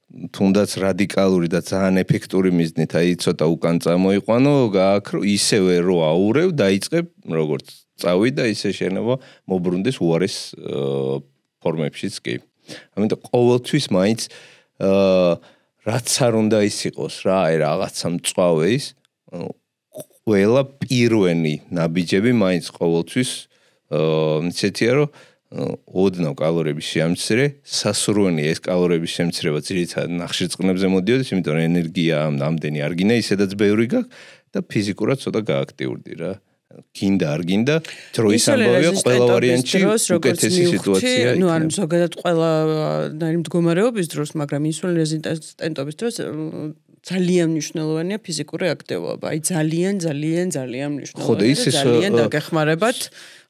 თუნდაც რადიკალური და ძალიან ეფექტური მიზნით აი ცოტა უკან წამოიყვანო, გააქრო ისევე რო აურევ, დაიწყებ როგორც წავიდა ისე შეიძლება მობრუნდეს უარეს ფორმებშიც კი. ამიტომ ყოველთვის მაინც რაც არ უნდა ის იყოს რა, აი რაღაცა მწვავე ის, ყველა პირველი ნაბიჯები მაინც ყოველთვის ისეთია რომ ოდნავ კალორიების შემცირე, სასურველი ეს კალორიების შემცირება ძირითადად ნახშირწყლებზე მოდიოდეს, იმიტომ რომ ენერგია ამდენი არ გინდა, ისედაც ბევრი გაქვს და ფიზიკურად ცოტა გააქტიურდი რა. გინდა არ გინდა დროის ამბავია ყველა ვარიანტში უკეთესი სიტუაცია იქნება. ნუ არ ზოგადად ყველა მდგომარეობის დროს, მაგრამ ინსულინ რეზისტენტობის დროს ძალიან მნიშვნელოვანია ფიზიკური აქტივობა. აი ძალიან მნიშვნელოვანია. ძალიან დაგეხმარებათ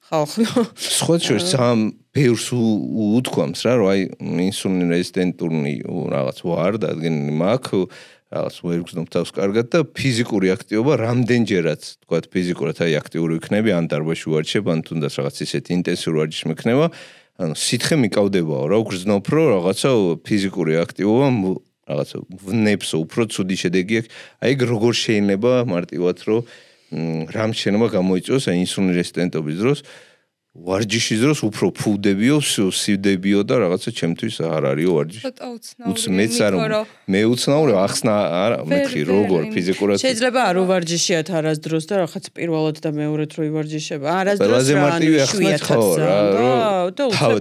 ხალხო. სხვა შორის ძალიან ბევრს უთქვამს რა, რომ აი ინსულინ რეზისტენტური რაღაც ვარ დადგენილი მაქვს რაღაც ვერ გზნობ თავს კარგად და ფიზიკური აქტივობა რამდენჯერაც თქვა ფიზიკურად აი აქტიური ვიქნები ან დარბაზში ვარჩებ ან თუნდაც რაღაც ისეთი ინტენსიური ვარჯიში მექნება ანუ სითხე მიკავდებაო რა გზნობ რომ რაღაცა ფიზიკური აქტივობა რაღაცა ვნებსო უფრო ცუდი შედეგი აქვს აი როგორ შეიძლება მარტივად რომ რამ შეიძლება გამოიწვიოს აი ინსულინ რეზისტენტობის დროს ვარჯიშის დროს უფრო ფუვდებიო, სივდებიო და რაღაცა ჩემთვის არ არისო ვარჯიში. მეც არ მე უცნაური ახსნა არა მეთქი როგორ ფიზიკურად შეიძლება არ ვარჯიშიათ არასდროს და რაღაც პირველად და მეორედ რო ივარჯიშება. არასდროს რა მარტივი ახსნა ხო რა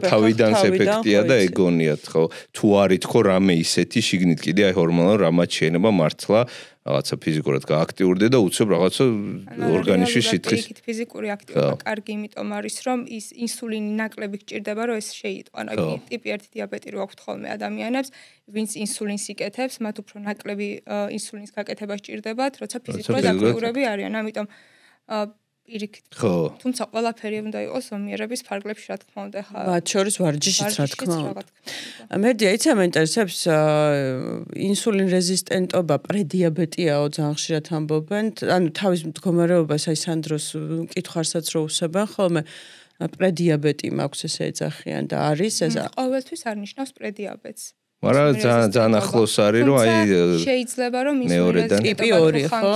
თავიდან ეფექტია და ეგონიათ ხო. თუ არის თქო რამე ისეთი შიგნით კიდე აი ჰორმონალურ რამაც შეიძლება მართლა რაღაცა ფიზიკურად გააქტიურდე და უცებ რაღაცა ორგანიზმში სითხის ფიზიკური აქტივობა კარგი იმიტომ არის რომ ის ინსულინი ნაკლები გჭირდება რომ ეს შეიტყვანო ტიპი 1 დიაბეტი რო აქვთ ხოლმე ადამიანებს ვინც ინსულინს იკეთებს მათ უფრო ნაკლები ინსულინის გაკეთება სჭირდებათ როცა ფიზიკურად აქტიურები არიან ამიტომ პირიქით. თუმცა ყველაფერი უნდა იყოს ზომიერების ფარგლებში, რა თქმა უნდა, ხა. მათ შორის ვარჯიშიც, რა თქმა უნდა. მერდია, იცი მაინტერესებს ინსულინ რეზისტენტობა პრედიაბეტიაო ძალიან ხშირად ამბობენ. ანუ თავის მდგომარეობას აი სანდროს კითხვარსაც რო უსებენ ხოლმე პრედიაბეტი მაქვს ესე ეძახიან და არის ეს ყოველთვის არ ნიშნავს პრედიაბეტს. მაგრამ ძალიან ახლოს არის რომ აი შეიძლება რომ ინსულინი ტიპი 2 ხო?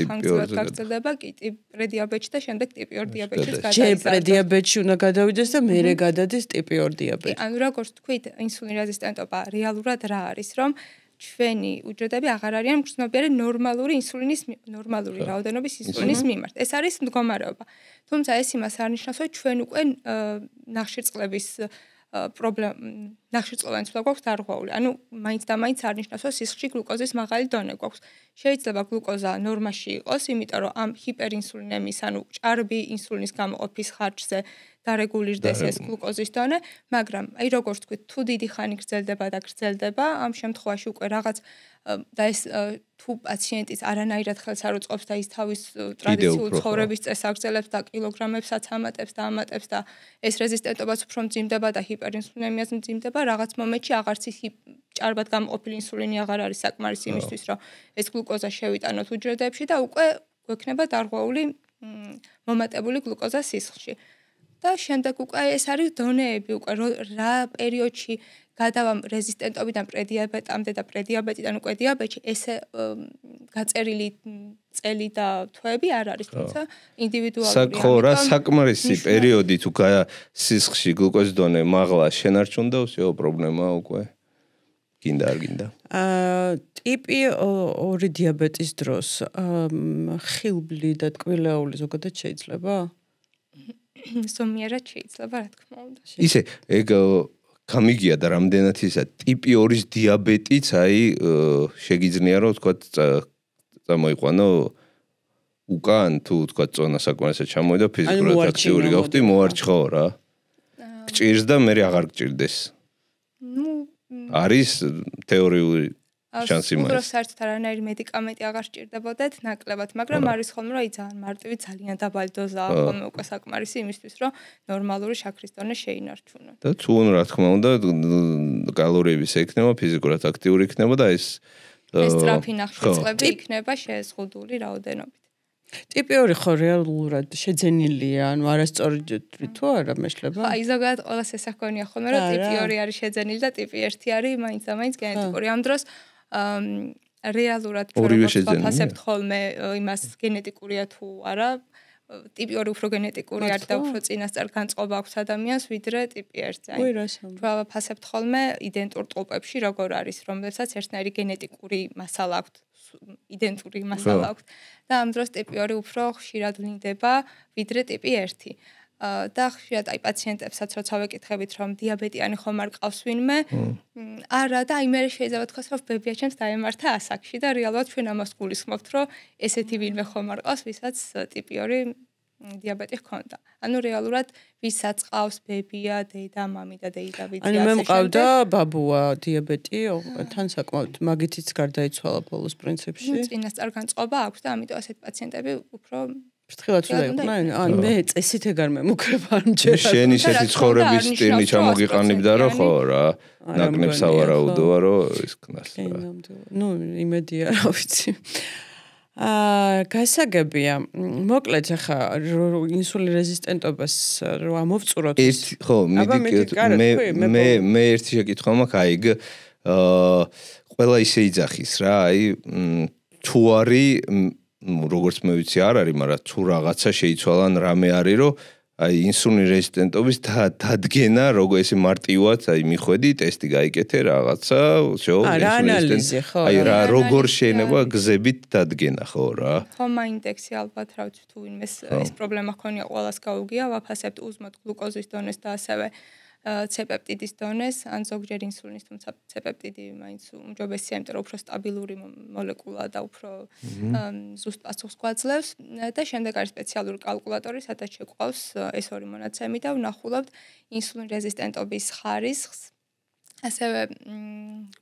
ხანგრძლივად გაგრძელდება კი პრედიაბეტში და შემდეგ ტიპი 2 დიაბეტშიც გადაიზარდა. ჯერ პრედიაბეტში უნდა გადავიდეს და მერე გადადის ტიპი 2 დიაბეტი. ანუ როგორც თქვით, ინსულინ რეზისტენტობა რეალურად რა არის, რომ ჩვენი უჯრედები აღარ არიან მგრძნობიარე ნორმალური ინსულინის ნორმალური რაოდენობის ინსულინის მიმართ. ეს არის მდგომარეობა. თუმცა ეს იმას არ ნიშნავს, რომ ჩვენ უკვე ნახშირწყლების ნახშირწყლოვანი ცვლა გვაქვს დარღვეული. ანუ მაინც და მაინც არ ნიშნავს, რომ სისხლში გლუკოზის მაღალი დონე გვაქვს. შეიძლება გლუკოზა ნორმაში იყოს, იმიტომ რომ ამ ჰიპერინსულინემის, ანუ ჭარბი ინსულინის გამოყოფის ხარჯზე დარეგულირდეს ეს გლუკოზის დონე, მაგრამ აი როგორც თქვით, თუ დიდი ხანი გრძელდება, ამ შემთხვევაში უკვე რაღაც და ეს თუ პაციენტის არანაირად ხელს არ უწყობს და ის თავის ტრადიციულ ცხოვრების წესს აგრძელებს და კილოგრამებსაც ამატებს და ეს რეზისტენტობაც უფრო მძიმდება და ჰიპერინსულინემიაც მძიმდება, რაღაც მომენტში აღარც ის ჭარბად გამოყოფილი ინსულინი აღარ არის საკმარისი იმისთვის, რომ ეს გლუკოზა შევიტანოთ უჯრედებში და უკვე გვექნება დარღვეული მომატებული გლუკოზა სისხლში. და შემდეგ უკვე ეს არის დონეები უკვე რა პერიოდში გადავამ რეზისტენტობიდან პრედიაბეტამდე და პრედიაბეტიდან უკვე დიაბეტში, ესე გაწერილი წელი და თვეები არ არის, თუმცა ინდივიდუალურია. ხო, რა საკმარისი პერიოდი თუ სისხლში გლუკოზის დონე მაღლა შენარჩუნდა, всё პრობლემაა უკვე. გინდა არ გინდა. ტიპი 2 დიაბეტის დროს ხილბლი და ტკბილეული ზოგადად შეიძლება? ზომიერად შეიძლება, რა თქმა უნდა. ისე ეგ გამიგია და რამდენად ისა ტიპი 2-ის დიაბეტიც აი შეგიძლია რომ თქვა წამოიყვანო უკან თუ თქვა წონა საკმარისად ჩამოვიდა ფიზიკურად აქტიური გავხდი მოარჩხო რა. გჭირს და მე აღარ გჭირდეს. არის თეორიული შანსი მაინც. უბრალოდ საერთოდ არანაირი მედიკამენტი აღარ სჭირდებოდეთ ნაკლებად, მაგრამ არის ხოლმე რომ ძალიან მარტივი ძალიან დაბალი დოზაა ხოლმე უკვე საკმარისი იმისთვის, რომ ნორმალური შაქრის დონე შეინარჩუნო. და თუ რა თქმა უნდა კალორიების ექნება, ფიზიკურად აქტიური იქნება და ეს სწრაფი ნახშირწყლები იქნება შეზღუდული რაოდენობით. ტიპი 2 ხო რეალურად შეძენილია, ანუ არასწორი თუ არა მეშლება? აი ზოგადად ყველას ეს ახონია ხოლმე რომ ტიპი 2 არის შეძენილი და ტიპი 1 არის მაინც გენეტიკური. ამ დროს რეალურად ვაფასებთ ხოლმე იმას გენეტიკურია თუ არა. ტიპი 2 უფრო გენეტიკური არის და უფრო წინასწარ განწყობა აქვს ადამიანს, ვიდრე ტიპი 1-ზე. ვაფასებთ ხოლმე იდენტურ ტყუპებში როგორ არის, რომლებსაც ერთნაირი გენეტიკური მასალა აქვთ, იდენტური მასალა აქვთ და ამ დროს ტიპი 2 უფრო ხშირად ვლინდება, ვიდრე ტიპი 1. და ხშირად აი პაციენტებსაც როცა ვეკითხებით რომ დიაბეტიანი ხომ არ ყავს ვინმე არა და აი მე შეიძლება თქვას რომ ბებია ჩემს დაემართა ასაკში და რეალურად ჩვენ ამას გულისხმობთ რომ ესეთი ვინმე ხომ არ ყავს ვისაც ტიპი 2 დიაბეტი ჰქონდა. ანუ რეალურად ვისაც ყავს ბებია, დედა, მამი და დეიდავიდი ასე. ანუ მე მყავდა ბაბუა დიაბეტი, თან საკმაოდ მაგითიც გარდაიცვალა ბოლოს პრინციპში. წინასწარ განწყობა აქვს და ამიტომ ასეთ პაციენტები უფრო ფრთხილად უნდა იყვნენ. ან მე წესით ეგარ მემუქრება არ მჯერა. შენ ისეთი ცხოვრების სტილი ჩამოგიყანებდა რა ხო რა. ნაკნებს ავარაუდოა რომ ის ქნას. ნუ იმედია რა ვიცი. გასაგებია. მოკლედ ახლა ინსულინ რეზისტენტობას რო ამოვწუროთ. ხო, მე ერთი შეკითხვა მაქვს, აი ყველა ისე იძახის რა, აი თუ არის როგორც მე ვიცი არ არის, მაგრამ თუ რაღაცა შეიცვალა ან რამე არის, რომ აი ინსულინ რეზისტენტობის დადგენა როგორ ესე მარტივად აი მიხვედი ტესტი გაიკეთე რაღაცა, всё, ანალიზი ხო. აი რა როგორ შეიძლება გზებით დადგენა ხო რა. ხომა ინდექსი ალბათ რა ვიცი თუ ვინმეს ეს პრობლემა ჰქონია ყველას გაუგია, ვაფასებთ უზმოდ გლუკოზის დონეს და ასევე C-პეპტიდის დონეს, ან ზოგჯერ ინსულინის, თუმცა C-პეპტიდი მაინც უმჯობესია, იმიტომ რომ უფრო სტაბილური მოლეკულა და უფრო ზუსტ პასუხს გვაძლევს და შემდეგ არის სპეციალური კალკულატორი, სადაც შეგვყავს ეს ორი მონაცემი და ვნახულობთ ინსულინ რეზისტენტობის ხარისხს. ასევე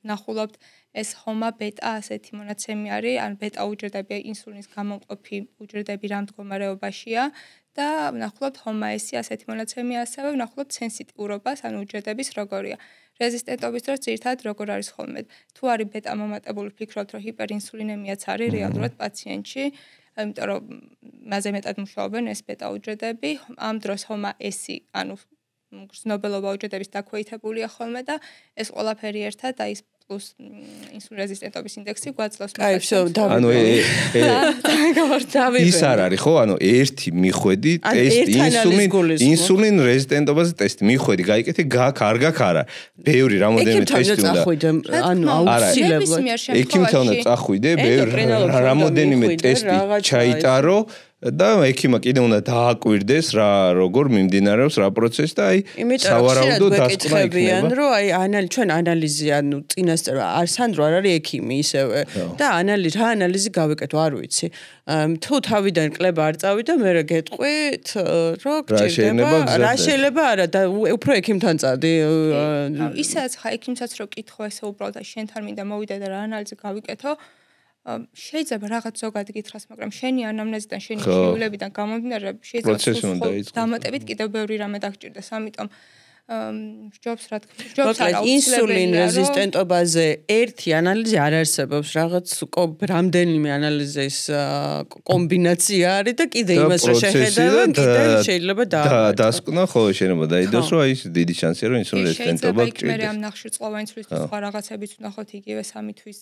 ვნახულობთ ეს ჰომა ბეტა ასეთი მონაცემი არის, ან ბეტა უჯრედები ინსულინის გამომყოფი უჯრედები რა მდგომარეობაშია და ვნახულობთ ჰომა ესი ასეთი მონაცემი ასევე ვნახულობთ სენსიტიურობას, ან უჯრედების როგორია. რეზისტენტობის დროს ძირითადად როგორ არის ხოლმე. თუ არის ბეტა მომატებული, ვფიქრობთ, რომ ჰიპერინსულინემიაც არის რეალურად პაციენტში, იმიტომ რომ მასზე მეტად მუშაობენ ეს ბეტა უჯრედები. ამ დროს ჰომა ესი, ანუ გრძნობელობა უჯრედების დაქვეითებულია ხოლმე და ეს ყველაფერი ერთად და ის პლუს ინსულინ რეზისტენტობის ინდექსი გვაძლევს. აი, всё, ანუ ის არ არის ხო? ანუ ერთი მიხვედი ტესტი ინსულინ რეზისტენტობაზე ტესტი მიხვედი, გაიკეთე გაქ არ გაქ არა. ბევრი რამოდენიმე ტესტი უნდა. ანუ აუცილებლად ექიმთან უნდა წახვიდე, ბევრი რამოდენიმე ტესტი ჩაიტარო. და ექიმა კიდე უნდა დააკვირდეს რა როგორ მიმდინარეობს რა პროცესი და აი სავარაუდო დასკვნა იქნება. რომ აი ჩვენ ანალიზი ანუ წინასწარ სანდრო არ არის ექიმი ისევე და რა ანალიზი გავიკეთო არ ვიცი. თუ თავიდან კლება არ წავიდა მე რა გეტყვით რომ გჭირდება რა შეიძლება არა და უფრო ექიმთან წადი. ისაც ხა ექიმსაც რო კითხო ესე უბრალოდ შენთან მინდა მოვიდე და რა ანალიზი გავიკეთო შეიძლება რაღაც ზოგადი გითხრას, მაგრამ შენი ანამნეზიდან, შენი შიულებიდან გამომდინარე, შეიძლება დამატებით კიდევ ბევრი რამე დაგჭირდეს. ამიტომ ჯობს რა თქმა უნდა. ჯობს არა ინსულინ რეზისტენტობაზე ერთი ანალიზი არ არსებობს, რაღაც რამდენიმე ანალიზის კომბინაცია არის და კიდე იმას რა შეხედავენ, კიდე შეიძლება დასკვნა ხოლმე შეიძლება დაიდოს, რომ აი ეს დიდი შანსია რომ ინსულინ რეზისტენტობა გჭირდება. მე ამ ნახშირწყლოვანი ცვლის სხვა რაღაცებიც ვნახოთ იგივე 3 თვის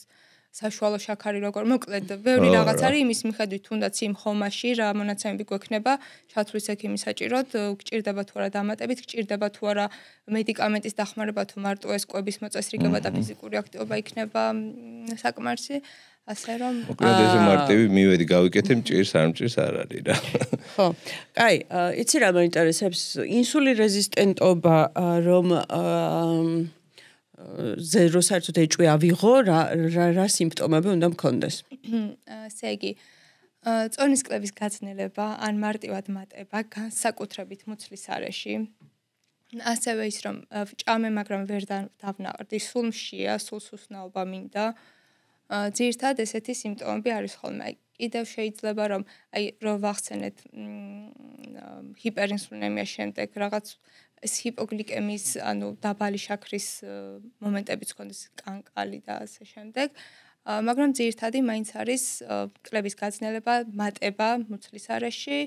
საშუალო შაქარი როგორ მოკლედ ბევრი რაღაც არის იმის მიხედვით თუნდაც იმ ხომაში რა მონაცემები გვექნება ჩათვლის ექიმის საჭიროდ გჭირდება თუ არა დამატებით გჭირდება თუ არა მედიკამენტის დახმარება თუ მარტო ეს კვების მოწესრიგება და ფიზიკური აქტივობა იქნება საკმარისი ასე რომ მოკლედ ეს მარტივი მივედი გავიკეთე მჭირს არ მჭირს არ არის რა ხო კაი იცი რა მაინტერესებს ინსულინ რეზისტენტობა რომ ზერო საერთოდ ეჭვი ავიღო რა სიმპტომები უნდა მქონდეს ასე იგი წონის კლების გაძნელება ან მარტივად მატება განსაკუთრებით მუცლის არეში ასევე ის რომ ჭამე მაგრამ ვერ დავნავარდი სულ მშია სულ სუსნაობა მინდა ძირთად ესეთი სიმპტომები არის ხოლმე კიდევ შეიძლება რომ აი რო ვახსენეთ ჰიპერინსულინემია შემდეგ რაღაც ეს ჰიპოგლიკემიის ანუ დაბალი შაქრის მომენტებიც ქონდეს კანკალი და ასე შემდეგ მაგრამ ძირითადი მაინც არის კლების გაძნელება მატება მუცლის არეში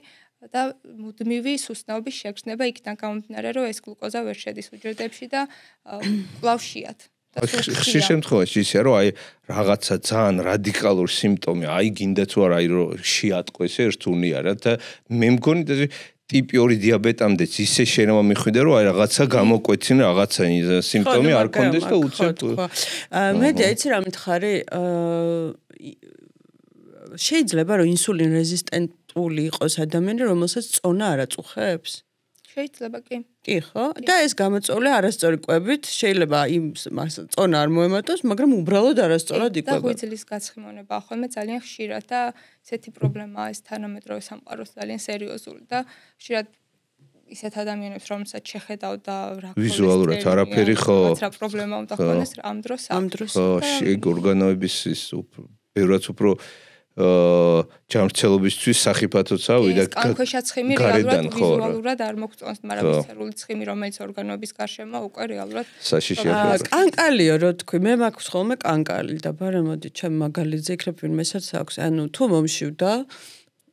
და მუდმივი სუსტნაობის შეგრძნება იქიდან გამომდინარე რომ ეს გლუკოზა ვერ შედის უჯრედებში და კლავშიათ ხშირ შემთხვევაში ისეა რომ აი რაღაცა ძალიან რადიკალური სიმპტომი აი გინდა თუ არა აი რომ შეატყო ესე რთული არა და მე მგონი ტიპი 2 დიაბეტამდეც ისე შეიძლება მიხვიდე რომ აი რაღაცა გამოკვეცინ რაღაცა სიმპტომი არ კონდეს და უცებ მე დაიცი რა მითხარი შეიძლება რომ ინსულინ რეზისტენტული იყოს ადამიანი რომელსაც წონა არ აწუხებს შეიძლება კი ხო და ეს გამოწვეული არასწორი კვებით შეიძლება იმ წონა არ მოემატოს მაგრამ უბრალოდ არასწორად იკვება და ღვიძლის გაცხიმონება ხოლმე ძალიან ხშირად და ესეთი პრობლემაა ეს თანამედროვე სამყაროს ძალიან სერიოზული და ხშირად ისეთ ადამიანებს რომელსაც შეხედავ და რა ვიზუალურად არაფერი ხო რა პრობლემა უნდა ხონდეს ამ დროს ხო ორგანოების ის ბევრად უფრო ჯანმრთელობისთვის სახიფათოცავი და კანქვეშა ცხიმი რეალურად ვიზუალურად არ მოგწონს, მაგრამ ვისერული ცხიმი რომელიც ორგანოების გარშემო უკვე რეალურად საშიშია. კანკალიო რო თქვი, მე მაქვს ხოლმე კანკალი და ბარა მოდი ჩემ მაგალითზე იქნებ ვინმესაც აქვს. ანუ თუ მომშივდა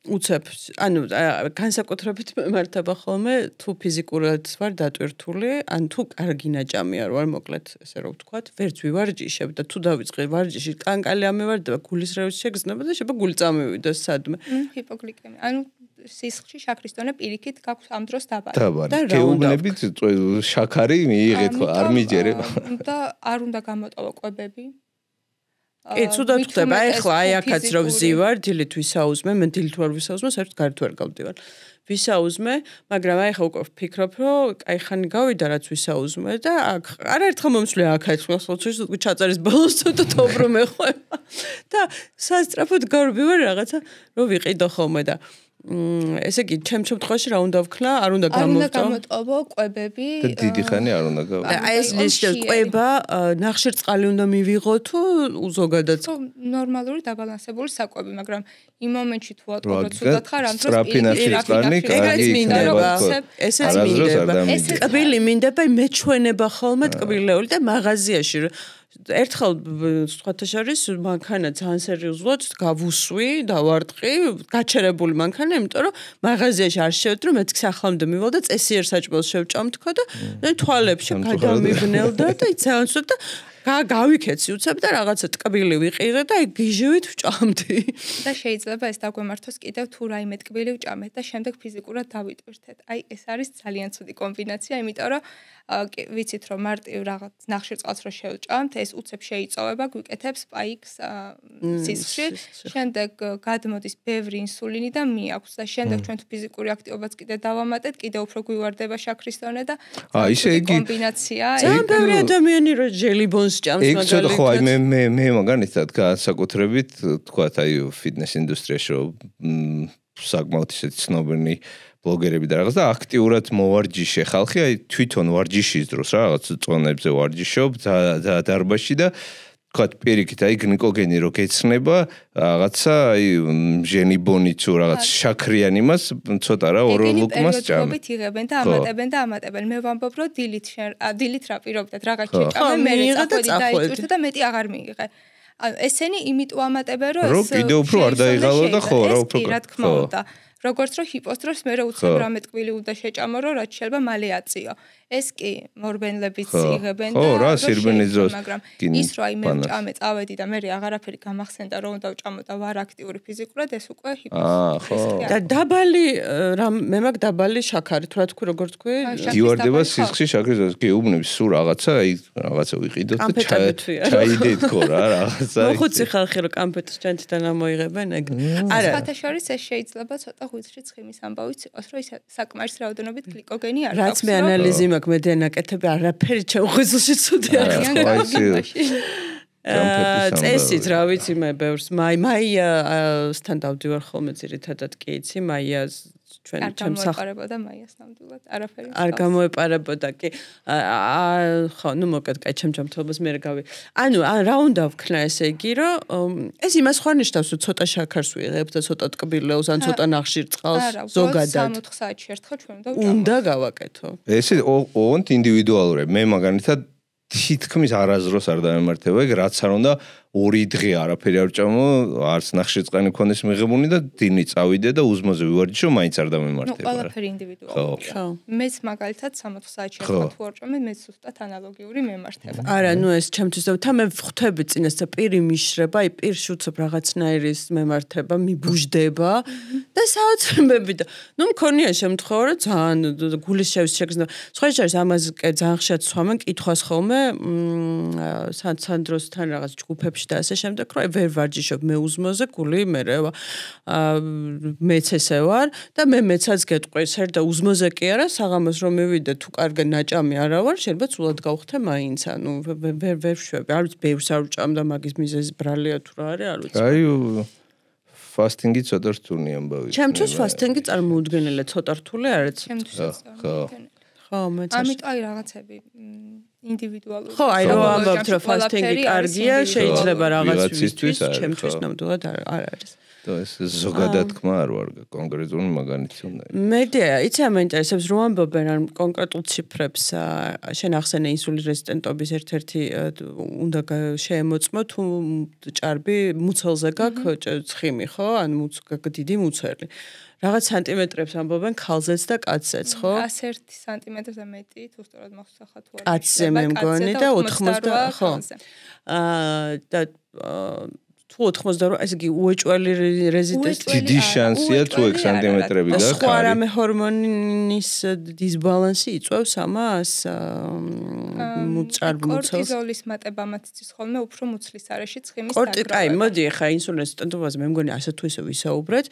უცებ, ანუ განსაკუთრებით მემართება ხოლმე თუ ფიზიკურად ვარ დატვირთული, ან თუ კარგი ნაჭამია ვარ, მოკლედ ესე რომ ვთქვათ, ვერც ვივარჯიშებ და თუ დავიწყე ვარჯიში, კანკალი ამევარდება, გულის რევი შეგრძნება და შეიძლება გული წამივიდეს სადმე. ჰიპოგლიკემია. ანუ სისხლში შაქრის დონე პირიქით გაქვს ამ დროს დაბალი. და გეუბნებით შაქარი მიიღეთ ხო, არ მიჯერება. და არ უნდა გამოტოვო კვებები. კი, თუნდაც ხდება, ეხლა აი აქაც რო ვზივარ, დილით ვისაუზმე, მე დილით ვარ ვისაუზმე, საერთოდ გარეთ ვერ გავდივარ. ვისაუზმე, მაგრამ აი ახლა უკვე ვფიქრობ, რომ აი ხანი გავიდა რაც ვისაუზმე და აქ არაერთხელ მომწვია აქაც, ხო, ჩაწერის ბოლოს ცოტა თობრომე ხვება. და სასწრაფოდ გავბივარ რაღაცა, რომ ვიყიდო ხოლმე და ესე იგი, ჩემ შემთხვევაში რა უნდა ვქნა? არ უნდა გამოტოვო კვებები. და დიდი ხანი არ უნდა გავაკეთო. აი ეს კვება ნახშირწყალი უნდა მივიღო თუ ზოგადად? ნორმალური დაბალანსებული საკვები, მაგრამ იმ მომენტში თუ ატყობ რომ ცუდად ხარ, ამ დროს ნახშირწყალი კარგი იქნება. ესეც მინდება. ტკბილი მინდება, მეჩვენება ხოლმე ტკბილეული და მაღაზიაში ერთხელ სხვათა შორის მანქანა ძალიან სერიოზულად გავუსვი, დავარტყი, გაჩერებული მანქანა, იმიტომ რომ მაღაზიაში არ შევდრო, მეც სახლამდე მივალ და წესიერ საჭმელს შევჭამთქო და თვალებში გადამიბნელდა და ძალიან ცუდად და გავიქეცი უცებ და რაღაცა ტკბილი ვიყირე და აი გიჟივით ვჭამდი. და შეიძლება ეს დაგვემართოს კიდევ თუ რაიმე ტკბილი ვჭამეთ და შემდეგ ფიზიკურად დავიტვირთეთ. აი ეს არის ძალიან ცუდი კომბინაცია, იმიტომ რომ ვიცით რომ მარტივ რაღაც ნახშირწყალს რო შევჭამთ, ეს უცებ შეიწოვება, გვიკეთებს სპაიკს სისხლში. შემდეგ გადმოდის ბევრი ინსულინი და მიაქვს და შემდეგ ჩვენ თუ ფიზიკური აქტივობაც კიდე დავამატეთ, კიდე უფრო გვივარდება შაქრის დონე და ისე იგი კომბინაცია. ძალიან ბევრი ადამიანი რო ჯელიბონს ჭამს მაგალითად. ხო, აი მე მაგალითად განსაკუთრებით თქვათ აი ფიტნეს ინდუსტრიაში რომ საკმაოდ ისეთი ცნობილი ბლოგერები და რაღაც და აქტიურად მოვარჯიშე ხალხი, აი თვითონ ვარჯიშის დროს რაღაც წონებზე ვარჯიშობ და დარბაზში და თქვათ პირიქით აი გლიკოგენი რო გეცნება რაღაცა აი ჟენიბონიც თუ რაღაც შაქრიანი მას ცოტა რა ოროლოგმას ჭამე. იღებენ და ამატებენ. მე ვამბობ რომ დილით რა პირობდათ რაღაც შეჭამე მე წახვედი დაიჭირდა და მეტი აღარ მიიღე. ესენი იმიტომ ამატებენ რომ ეს კიდევ უფრო არ დაიღალო და ხო რა უფრო რა თქმა უნდა. როგორც რომ ჰიპოსტროს მე რა უცებ რამე ტკბილი უნდა შეჭამო რომ რაც შეიძლება მალე აწიო. ეს კი მორბენლებიც იღებენ და რა სირბენის დროს მაგრამ ის რომ აი მე ვჭამე წავედი და მე აღარაფერი გამახსენდა რომ უნდა ვჭამო და ვარ აქტიური ფიზიკურად ეს უკვე ჰიპოსტროს და დაბალი მე მაგ დაბალი შაქარი თუ რა თქვი როგორ თქვი გივარდება სისხლში შაქრის დროს კი უბნებს სულ რაღაცა აი რაღაცა ვიყიდოთ და ჩაიდეთ ხო რა რაღაცა მოხუცი ხალხი რომ კამფეტს ჩანთიდან ამოიღებენ ეგ არა სხვათაშორის ეს შეიძლება ცოტა ღვიძლში ცხიმის ამბავიც იყოს რომ ის საკმარის რაოდენობით გლიკოგენი არ აქვს რაც მე ანალიზი მაქვს მე დანაკეთები არაფერი ჩემ ღვიძლში ცუდი არ წესით რა ვიცი მე ბევრს მაიასთან დავდივარ ხოლმე ძირითადად კი იცი მაიას ჩვენ ჩემს სამყარებოდა მაიას ნამდვილად არაფერი არ გამოეპარებოდა კი ხო ნუ მოკეთ კაი ჩემ ჯამთობას მე გავი ანუ რა უნდა ვქნა ესე იგი რომ ეს იმას ხარ ნიშნავს რომ ცოტა შაქარს ვიღებ და ცოტა ტკბილეულს ან ცოტა ნახშირ წყალს ზოგადად 60 საათში ერთხელ ჩვენ უნდა გავაკეთო ესე ოღონდ ინდივიდუალურია მე მაგალითად თითქმის არაზროს არ დამემართება ეგ რაც არ უნდა 2 დღე არაფერი არ ვჭამო არც ნახშირწყალი მქონდეს მიღებული და დინი წავიდე და უზმოზე ვივარჯიშო რომ მაინც არ დამემართება ნუ ყველაფერი ინდივიდუალურია მეც მაგალითად 60 საათში ერთხელ თუ არ ვჭამე მეც ზუსტად ანალოგიური მემართება არა ნუ ეს ჩემთვის და მე ვხვდები წინასწარ პირი მიშრება აი პირში უცებ რაღაცნაირი მემართება მიბუჟდება და საოცრებები და ნუ მქონია შემთხვევა რომ ძალიან გულის შეგრძნება სხვა შორის ამაზე ძალიან ხშირად სვამენ კითხვას ხოლმე სანდროსთან რაღაც ჯგუფებში და ასე შემდეგ რომ ვერ ვარჯიშობ მე უზმოზე გული მე მეც ესე ვარ და მე მეცაც გეტყვი სერ და უზმოზე კი არა საღამოს რომ მივიდე თუ კარგი ნაჭამი არა ვარ შეიძლება სულად გავხდე მაინც ანუ ვერ შვები არ ვიცი ბევრს არ ვჭამ და მაგის მიზეზი ბრალია თუ რა არის არ ვიცი აი ფასტინგი ცოტა რთული ამბავი ჩემთვის ფასტინგი წარმოუდგენელია ცოტა რთული არის ჩემთვისაც ხო მეც ამიტომ აი რაღაცები ინდივიდუალური ხო აი რომ ამბობთ რომ ფასტინგი კარგია შეიძლება რაღაცისთვის ჩემთვის ნამდვილად არ არის და ეს ზოგადად თქმა არ ვარ კონკრეტული მაგალითი უნდა მედია იცი ამ ინტერესებს რომ ამბობენ ან კონკრეტულ ციფრებს შენ ახსენე ინსულინ რეზისტენტობის ერთ-ერთი უნდა შეემოწმო თუ ჭარბი მუცელზე გაქვს ცხიმი ხო ან დიდი მუცელი რაღაც სანტიმეტრებს ამბობენ ქალზეც და კაცზეც ხო 101 სანტიმეტრს და მეტი თუ სწორად მახსოვს თუ არა კაცზე მე მგონი და 80 ხო და თუ 88 ესე იგი უეჭველი რეზისტენცია დიდი შანსია თუ 6 სანტიმეტრები გაქვს სხვა რამე ჰორმონის დისბალანსი იწვევს ამას ჭარბ მუცელს კორტიზოლის მატებამაც იცის ხოლმე უფრო მუცლის არეში ცხიმის დაგროვა აი მოდი ახლა ინსულინ რეზისტენტობაზე მე მგონი ასე თუ ისე ვისაუბრეთ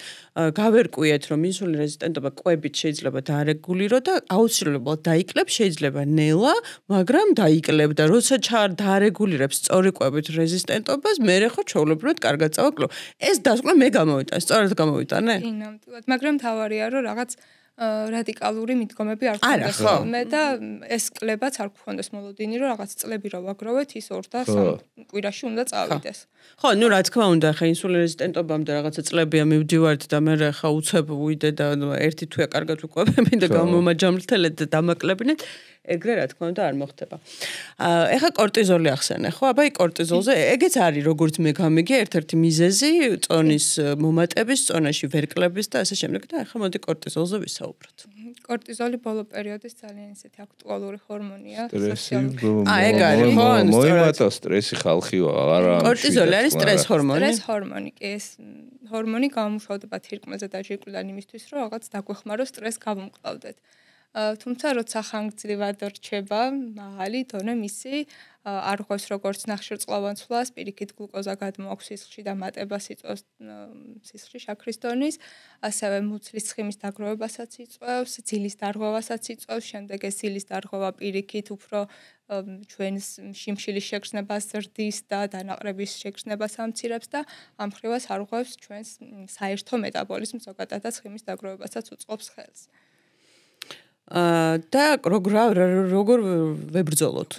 გავერკვიეთ რომ ინსულინ რეზისტენტობა კვებით შეიძლება დაარეგულირო და აუცილებლად დაიკლებ შეიძლება ნელა მაგრამ დაიკლებ და როცა დაარეგულირებს სწორი კვებით რეზისტენტობას მე ხო ჩაოლებრო კარგად წავაკლო. ეს დასკვნა მე გამოვიტანე, სწორად გამოვიტანე? კი, ნამდვილად, მაგრამ თავარია რომ რაღაც რადიკალური მიდგომები არ გქონდეს ხოლმე და ეს კლებაც არ გქონდეს მოლოდინი რომ რაღაც წლები რა ვაგროვეთ ის 2 და 3 კვირაში უნდა წავიდეს. ხო, ნუ რა თქმა უნდა, ხა ინსულინ რეზისტენტობამდე რაღაცა წლებია მივდივართ და მე ხა უცებ ვიდე და ერთი თვეა კარგად ვიყვებები და გამომაჯამრთელეთ და დამაკლებინეთ. ეგრე რა თქმა უნდა არ მოხდება. ეხა კორტიზოლი ახსენე, ხო? აბა კორტიზოლზე ეგეც არის როგორც მე გამიგე ერთ-ერთი მიზეზი წონის მომატების, წონაში ვერკლების და ასე შემდეგ და ეხა მოდი კორტიზოლზე ვისაუბროთ. კორტიზოლი ბოლო პერიოდის ძალიან ისეთი აქტუალური ჰორმონია. ეგ არის ხო? მოიმატა სტრესი ხალხი არა. კორტიზოლი არის სტრეს ჰორმონი. სტრეს ჰორმონი, კი ეს ჰორმონი გამომუშავდება თირკმელზე და ჯირკვლიდან იმისთვის, რომ რაღაც დაგვეხმაროს სტრეს გავუმკლავდეთ. თუმცა როცა ხანგრძლივად რჩება მაღალი დონე მისი არ ღვევს როგორც ნახშირწყლოვან ცვლას, პირიქით გლუკოზა გადმოაქვს სისხლში და მატებას იწვევს სისხლში შაქრის დონის, ასევე მუცლის ცხიმის დაგროვებასაც იწვევს, ძილის დარღვევასაც იწვევს, შემდეგ ეს ძილის დარღვევა პირიქით უფრო ჩვენს შიმშილის შეგრძნებას ზრდის და დანაყრების შეგრძნებას ამცირებს და ამ ხრივას არ ღვევს ჩვენს საერთო მეტაბოლიზმს ზოგადად და ცხიმის დაგროვებასაც უწყობს ხელს. და როგორ ვებრძოლოთ?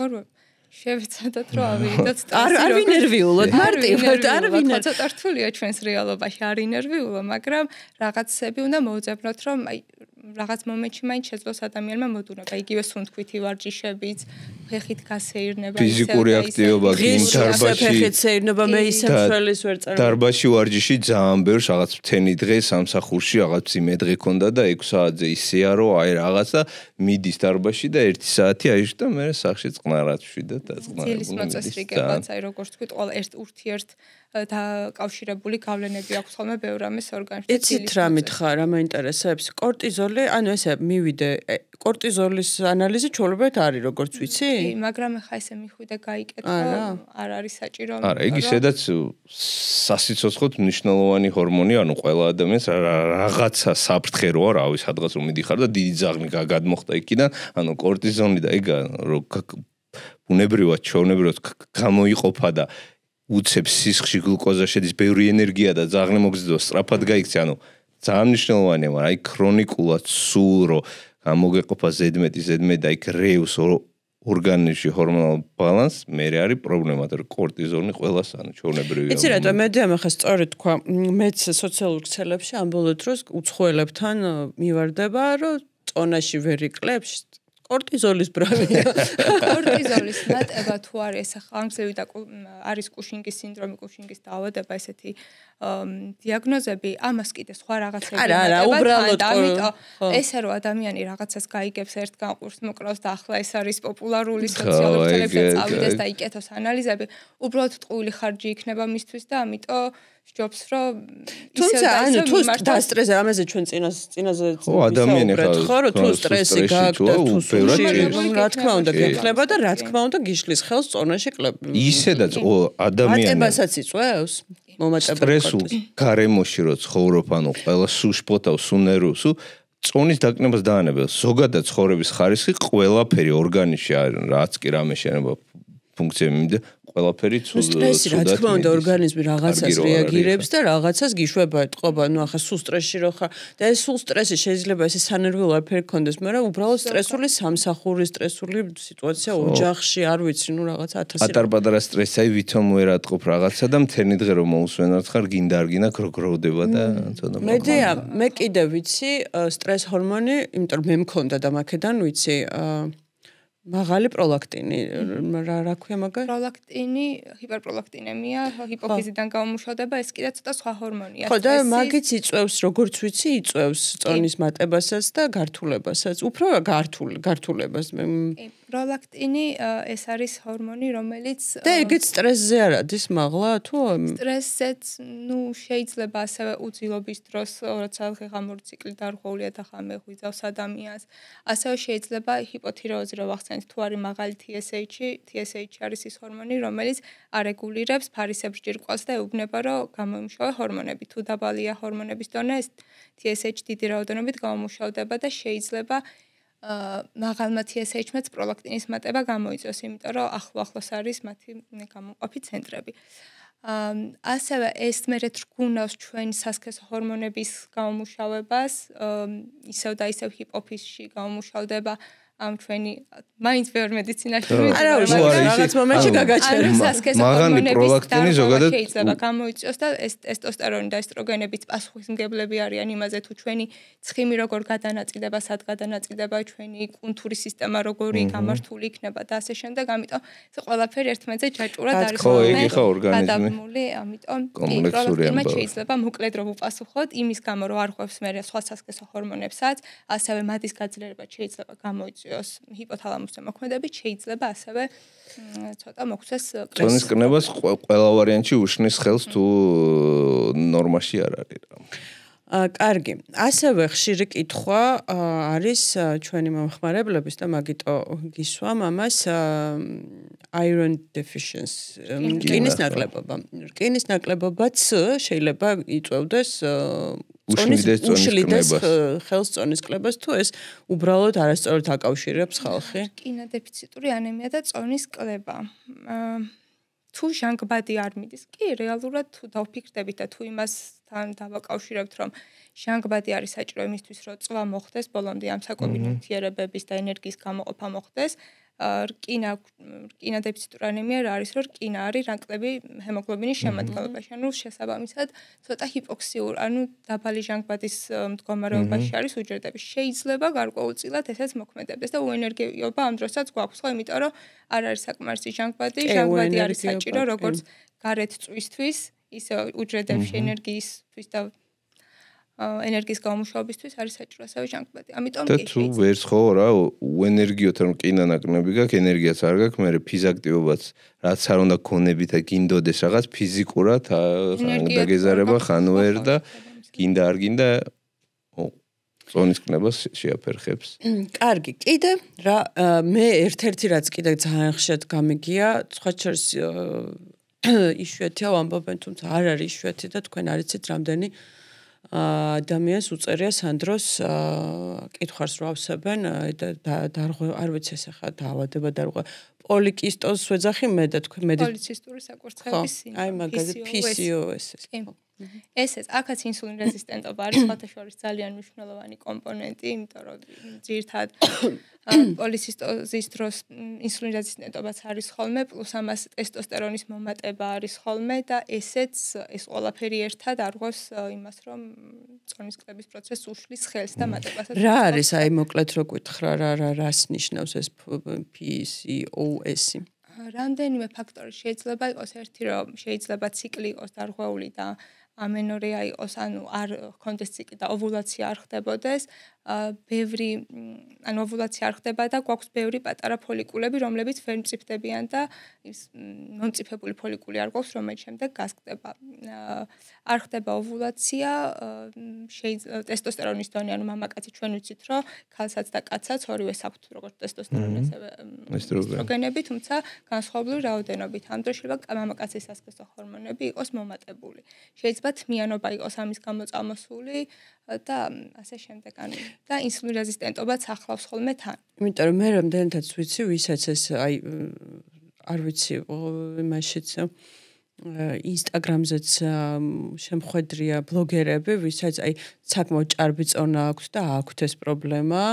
შევეცადოთ რომ ავირიდოთ არ ვინერვიულოთ მარტივად არ ვინერვიულოთ ცოტა რთულია ჩვენს რეალობაში არ ინერვიულო მაგრამ რაღაცები უნდა მოუძებნოთ რომ აი რაღაც მომენტში მაინც შეძლოს ადამიანმა მოდუნება იგივე სუნთქვითი ვარჯიშებიც ფეხით გასეირნება ფიზიკური აქტივობა დარბაზში ფეხით სეირნება მე ისე ცველის ვერ წარ დარბაზში ვარჯიში ძალიან ბევრს რაღაც მთელი დღე სამსახურში რაღაც იმე დღე ქონდა და 6 საათზე ისეა რომ აი რაღაცა მიდის დარბაზში და 1 საათი აიშ და მე სახში წყნარად ვშვიდა და ძილის მოწესრიგებაც აი როგორც თქვით ყველა ერთ ურთიერთ და კავშირებული გავლენები აქვს ხოლმე ბევრ ამის ორგანიზმში. იცით რა მითხრა, რა მაინტერესებს? კორტიზოლი, ანუ ესე მივიდე, კორტიზოლის ანალიზი ჩვეულებრივად არის, როგორც ვიცი? კი, მაგრამ ახლა ესე მიხვიდე გაიკეთო, არ არის საჭირო. არა, იგი სადაც სასიცოცხლოდ მნიშვნელოვანი ჰორმონი, ანუ ყველა ადამიანს რაღაცა საფრთხე როა, რავი, სადღაც რომ მიდიხარ და დიდი ძაღლი გადმოხდა იქიდან, ანუ კორტიზოლი და ეგ რო ბუნებრივად, ჩვეულებრივად გამოიყოფა და უცებს სისხლში გლუკოზა შედის, ბევრი ენერგია და ძაღლი მოგზდო, სწრაფად გაიქცე, ანუ ძალიან მნიშვნელოვანია, მაგრამ აი ქრონიკულად სულ რო გამოგეყოფა ზედმეტი და იქ რეუს ორგანიზმში ჰორმონალ ბალანს, მე არის პრობლემა, რომ კორტიზოლი ყველას ანუ ჩვეულებრივია. იცი რა, მე ახლა სწორედ თქვა, მეც სოციალურ ქსელებში ამბობთ, რომ უცხოელებთან მივარდება, რომ წონაში ვერ იკლებს კორტიზოლის ბრალია. კორტიზოლის მატება თუ არის ახლა ანგლისური და არის კუშინგის სინდრომი, კუშინგის დაავადება, ესეთი დიაგნოზები, ამას კიდე სხვა რაღაცები არა, უბრალოდ ესე რომ ადამიანი რაღაცას გაიგებს ერთ განყურს მოკრავს და ახლა ეს არის პოპულარული სოციალური ქსელებზე წავიდეს და იკეთოს ანალიზები, უბრალოდ ტყუილი ხარჯი იქნება მისთვის და ამიტომ ჯობს რომ თუმცა ანუ თუ დასტრესზე ამაზე ჩვენ წინაზე ვსაუბრეთ ხო რომ თუ სტრესი გააქვს და თუ რა თქმა უნდა გექნება და რა თქმა უნდა გიშლის ხელს წონაში კლები ისედაც ადამიანი მატებასაც იწვევს მომატება სტრესულ გარემოში რო ცხოვრობ ანუ ყველა სუშპოტავს უნერვს წონის დაკნებას დაანებელს ზოგადად ცხოვრების ხარისხი ყველაფერი ორგანიზმში რაც კი რამე შენება ფუნქციები და ყველაფერი სტრესი რა თქმა უნდა ორგანიზმი რაღაცას რეაგირებს და რაღაცას გიშვება ეთყობა ნუ ახლა სულ სტრესში რო ხარ და ეს სულ სტრესი შეიძლება ესე სანერვიულ არაფერი გქონდეს მაგრამ უბრალოდ სტრესული სამსახური სტრესული სიტუაცია ოჯახში არ ვიცი ნუ რაღაცა 1000 პატარ-პატარა სტრესი აი ვითომ ვერ ატყობ რაღაცა და მთელი დღე რომ მოусვენართ ხარ გინდა არ გინდა გროვდება და ცოტა მე კიდე ვიცი სტრეს ჰორმონი იმიტომ რომ მე მქონდა და მაქედან ვიცი მაღალი პროლაქტინი რა ქვია მაგას? პროლაქტინი, ჰიპერპროლაქტინემია, ჰიპოფიზიდან გამომუშავდება, ეს კიდე ცოტა სხვა ჰორმონია. ხო და მაგიც იწვევს, როგორც ვიცი, იწვევს წონის მატებასაც და გართულებასაც. უფრო გართულებას. პროლაქტინი ეს არის ჰორმონი, რომელიც და ეგეც სტრესზე არ არის მაღლა თუ? სტრესზეც, ნუ შეიძლება ასევე უძილობის დროს, როცა ღამური ციკლი დარღვეულია და ხამე ღვიძავს ადამიანს. ასევე შეიძლება ჰიპოთირეოზი რო ვახსენეთ, თუ არის მაღალი TSH არის ის ჰორმონი, რომელიც არეგულირებს ფარისებრ ჯირკვალს და ეუბნება, რომ გამოიმუშავე ჰორმონები. თუ დაბალია ჰორმონების დონე, ეს TSH დიდი რაოდენობით გამომუშავდება და შეიძლება მაღალმა TSH-მაც პროლაქტინის მატება გამოიწვევს, იმიტომ რომ ახლოს არის მათი გამომყოფი ცენტრები. ასევე ეს მერეთ რგუნავს ჩვენი სასქესო ჰორმონების გამომუშავებას, ისევ და ისევ ჰიპოფიზში გამომუშავდება ამ ჩვენი მაინც ბევრ მედიცინაში არა რაღაც მომენტში გაგაჩერება მაღალი პროლაქტინი ზოგადად შეიძლება გამოიწვიოს და ეს ტესტოსტერონი და ესტროგენებიც პასუხისმგებლები არიან იმაზე თუ ჩვენი ცხიმი როგორ გადანაწილდება, სად გადანაწილდება, ჩვენი კუნთური სისტემა როგორი გამართული იქნება და ასე შემდეგ, ამიტომ ეს ყველაფერი ერთმანეთზე ჯაჭვურად არის გადაბმული, ამიტომ პროლაქტინმა შეიძლება მოკლედ რომ უპასუხოთ იმის გამო რომ არ ხვევს მე სხვა სასქესო ჰორმონებსაც, ასევე მათის გაძლიერება შეიძლება გამოიწვიოს ჰიპოთალამუსზე მოქმედებით შეიძლება ასევე ცოტა მოხდეს წონის კნებას ყველა ვარიანტში უშნის ხელს თუ ნორმაში არ არის რა. კარგი. ასევე ხშირი კითხვა არის ჩვენი მომხმარებლების და მაგიტო გისვამ ამას iron deficiency რკინის ნაკლებობა. რკინის ნაკლებობაც შეიძლება იწვევდეს უშლიდეს ხელს წონის კლებას თუ ეს უბრალოდ არასწორად აკავშირებს ხალხი? რკინა დეფიციტური ანემია და წონის კლება. თუ ჟანგბადი არ მიდის, კი, რეალურად თუ დავფიქრდებით და თუ იმასთან დავაკავშირებთ, რომ ჟანგბადი არის საჭირო იმისთვის, რომ წვა მოხდეს, ბოლომდე ამ საკომბინო ნივთიერებების და ენერგიის გამოყოფა მოხდეს, რკინა დეფიციტური ანემია რა არის, რომ რკინა არის რანკლები ჰემოგლობინის შემადგენლობაში. ანუ შესაბამისად, ცოტა ჰიპოქსიურ, ანუ დაბალი ჟანგბადის მდგომარეობაში არის უჯრედები. შეიძლება გარკვეულწილად ესეც მოქმედებდეს და უენერგიობა ამ დროსაც გვაქვს, ხო, იმიტომ რომ არ არის საკმარისი ჟანგბადი, ჟანგბადი არის საჭირო როგორც გარეთ წვისთვის, ისე უჯრედებში ენერგიისთვის და ენერგიის გამომუშავებისთვის არის საჭირო ასევე ჟანგბადი. ამიტომ და თუ ვერც ხო რა უენერგიოთ რომ რკინა ნაკლები გაქვს, ენერგიაც არ გაქვს, მე ფიზიაქტივობაც რაც არ უნდა გქონებით და გინდოდეს რაღაც ფიზიკურად დაგეზარება ხანვერ და გინდა არ გინდა ზონის კნებას შეაფერხებს. კარგი, კიდე რა მე ერთ-ერთი რაც კიდე ძალიან ხშირად გამიგია, სხვა შორის იშვიათია ვამბობენ, თუმცა არ არის იშვიათი და თქვენ არიცით რამდენი ადამიანს უწერია სანდროს კითხვას რო ავსებენ და არ ვიცი ეს ახლა დაავადება და რა პოლიკისტოზს ვეძახი მე და თქვენ მე პოლიცისტური საკურთხევების აი მაგაზე PCOS ესეც აქაც ინსულინ რეზისტენტობა არის სხვათა შორის ძალიან მნიშვნელოვანი კომპონენტი, იმიტომ რომ ძირითადად პოლიცისტოზის დროს ინსულინ რეზისტენტობაც არის ხოლმე, პლუს ამას ტესტოსტერონის მომატება არის ხოლმე და ეს ყველაფერი ერთად არღოს იმას, რომ წონის კლების პროცესს უშლის ხელს და მატებასაც. რა არის აი მოკლედ რო გითხრა რას ნიშნავს ეს PCOS-ი? რამდენიმე ფაქტორი შეიძლება იყოს, ერთი რომ შეიძლება ციკლი იყოს დარღვეული და ამენორეა იყოს, ანუ არ ჰქონდეს ციკლი და ოვულაცია არ ხდებოდეს, ბევრი ანუ ოვულაცია არ ხდება და გვაქვს ბევრი პატარა ფოლიკულები, რომლებიც ვერ მწიფდებიან და ის მომწიფებული ფოლიკული არ გვაქვს, რომელიც შემდეგ გასკდება. არ ხდება ოვულაცია, ტესტოსტერონის დონე, ანუ მამაკაცი ჩვენ ვიცით, რომ ქალსაც და კაცსაც ორივეს აქვთ როგორც ტესტოსტერონი, ასევე ესტროგენები, თუმცა განსხვავებული რაოდენობით. ამ დროს შეიძლება მამაკაცის სასქესო ჰორმონები იყოს მომატებული. შეიძლება თმიანობა იყოს ამის გამო წამოსული და ასე შემდეგ, ანუ და ინსულინ რეზისტენტობაც ახლავს ხოლმე თან. იმიტომ რომ მე რამდენადაც ვიცი, ვისაც ეს აი არ ვიცი, იმაშიც Instagram-ზეც შემხედრია ბლოგერები, ვისაც აი საკმაოდ ჭარბი წონა აქვს და აქვთ ეს პრობლემა.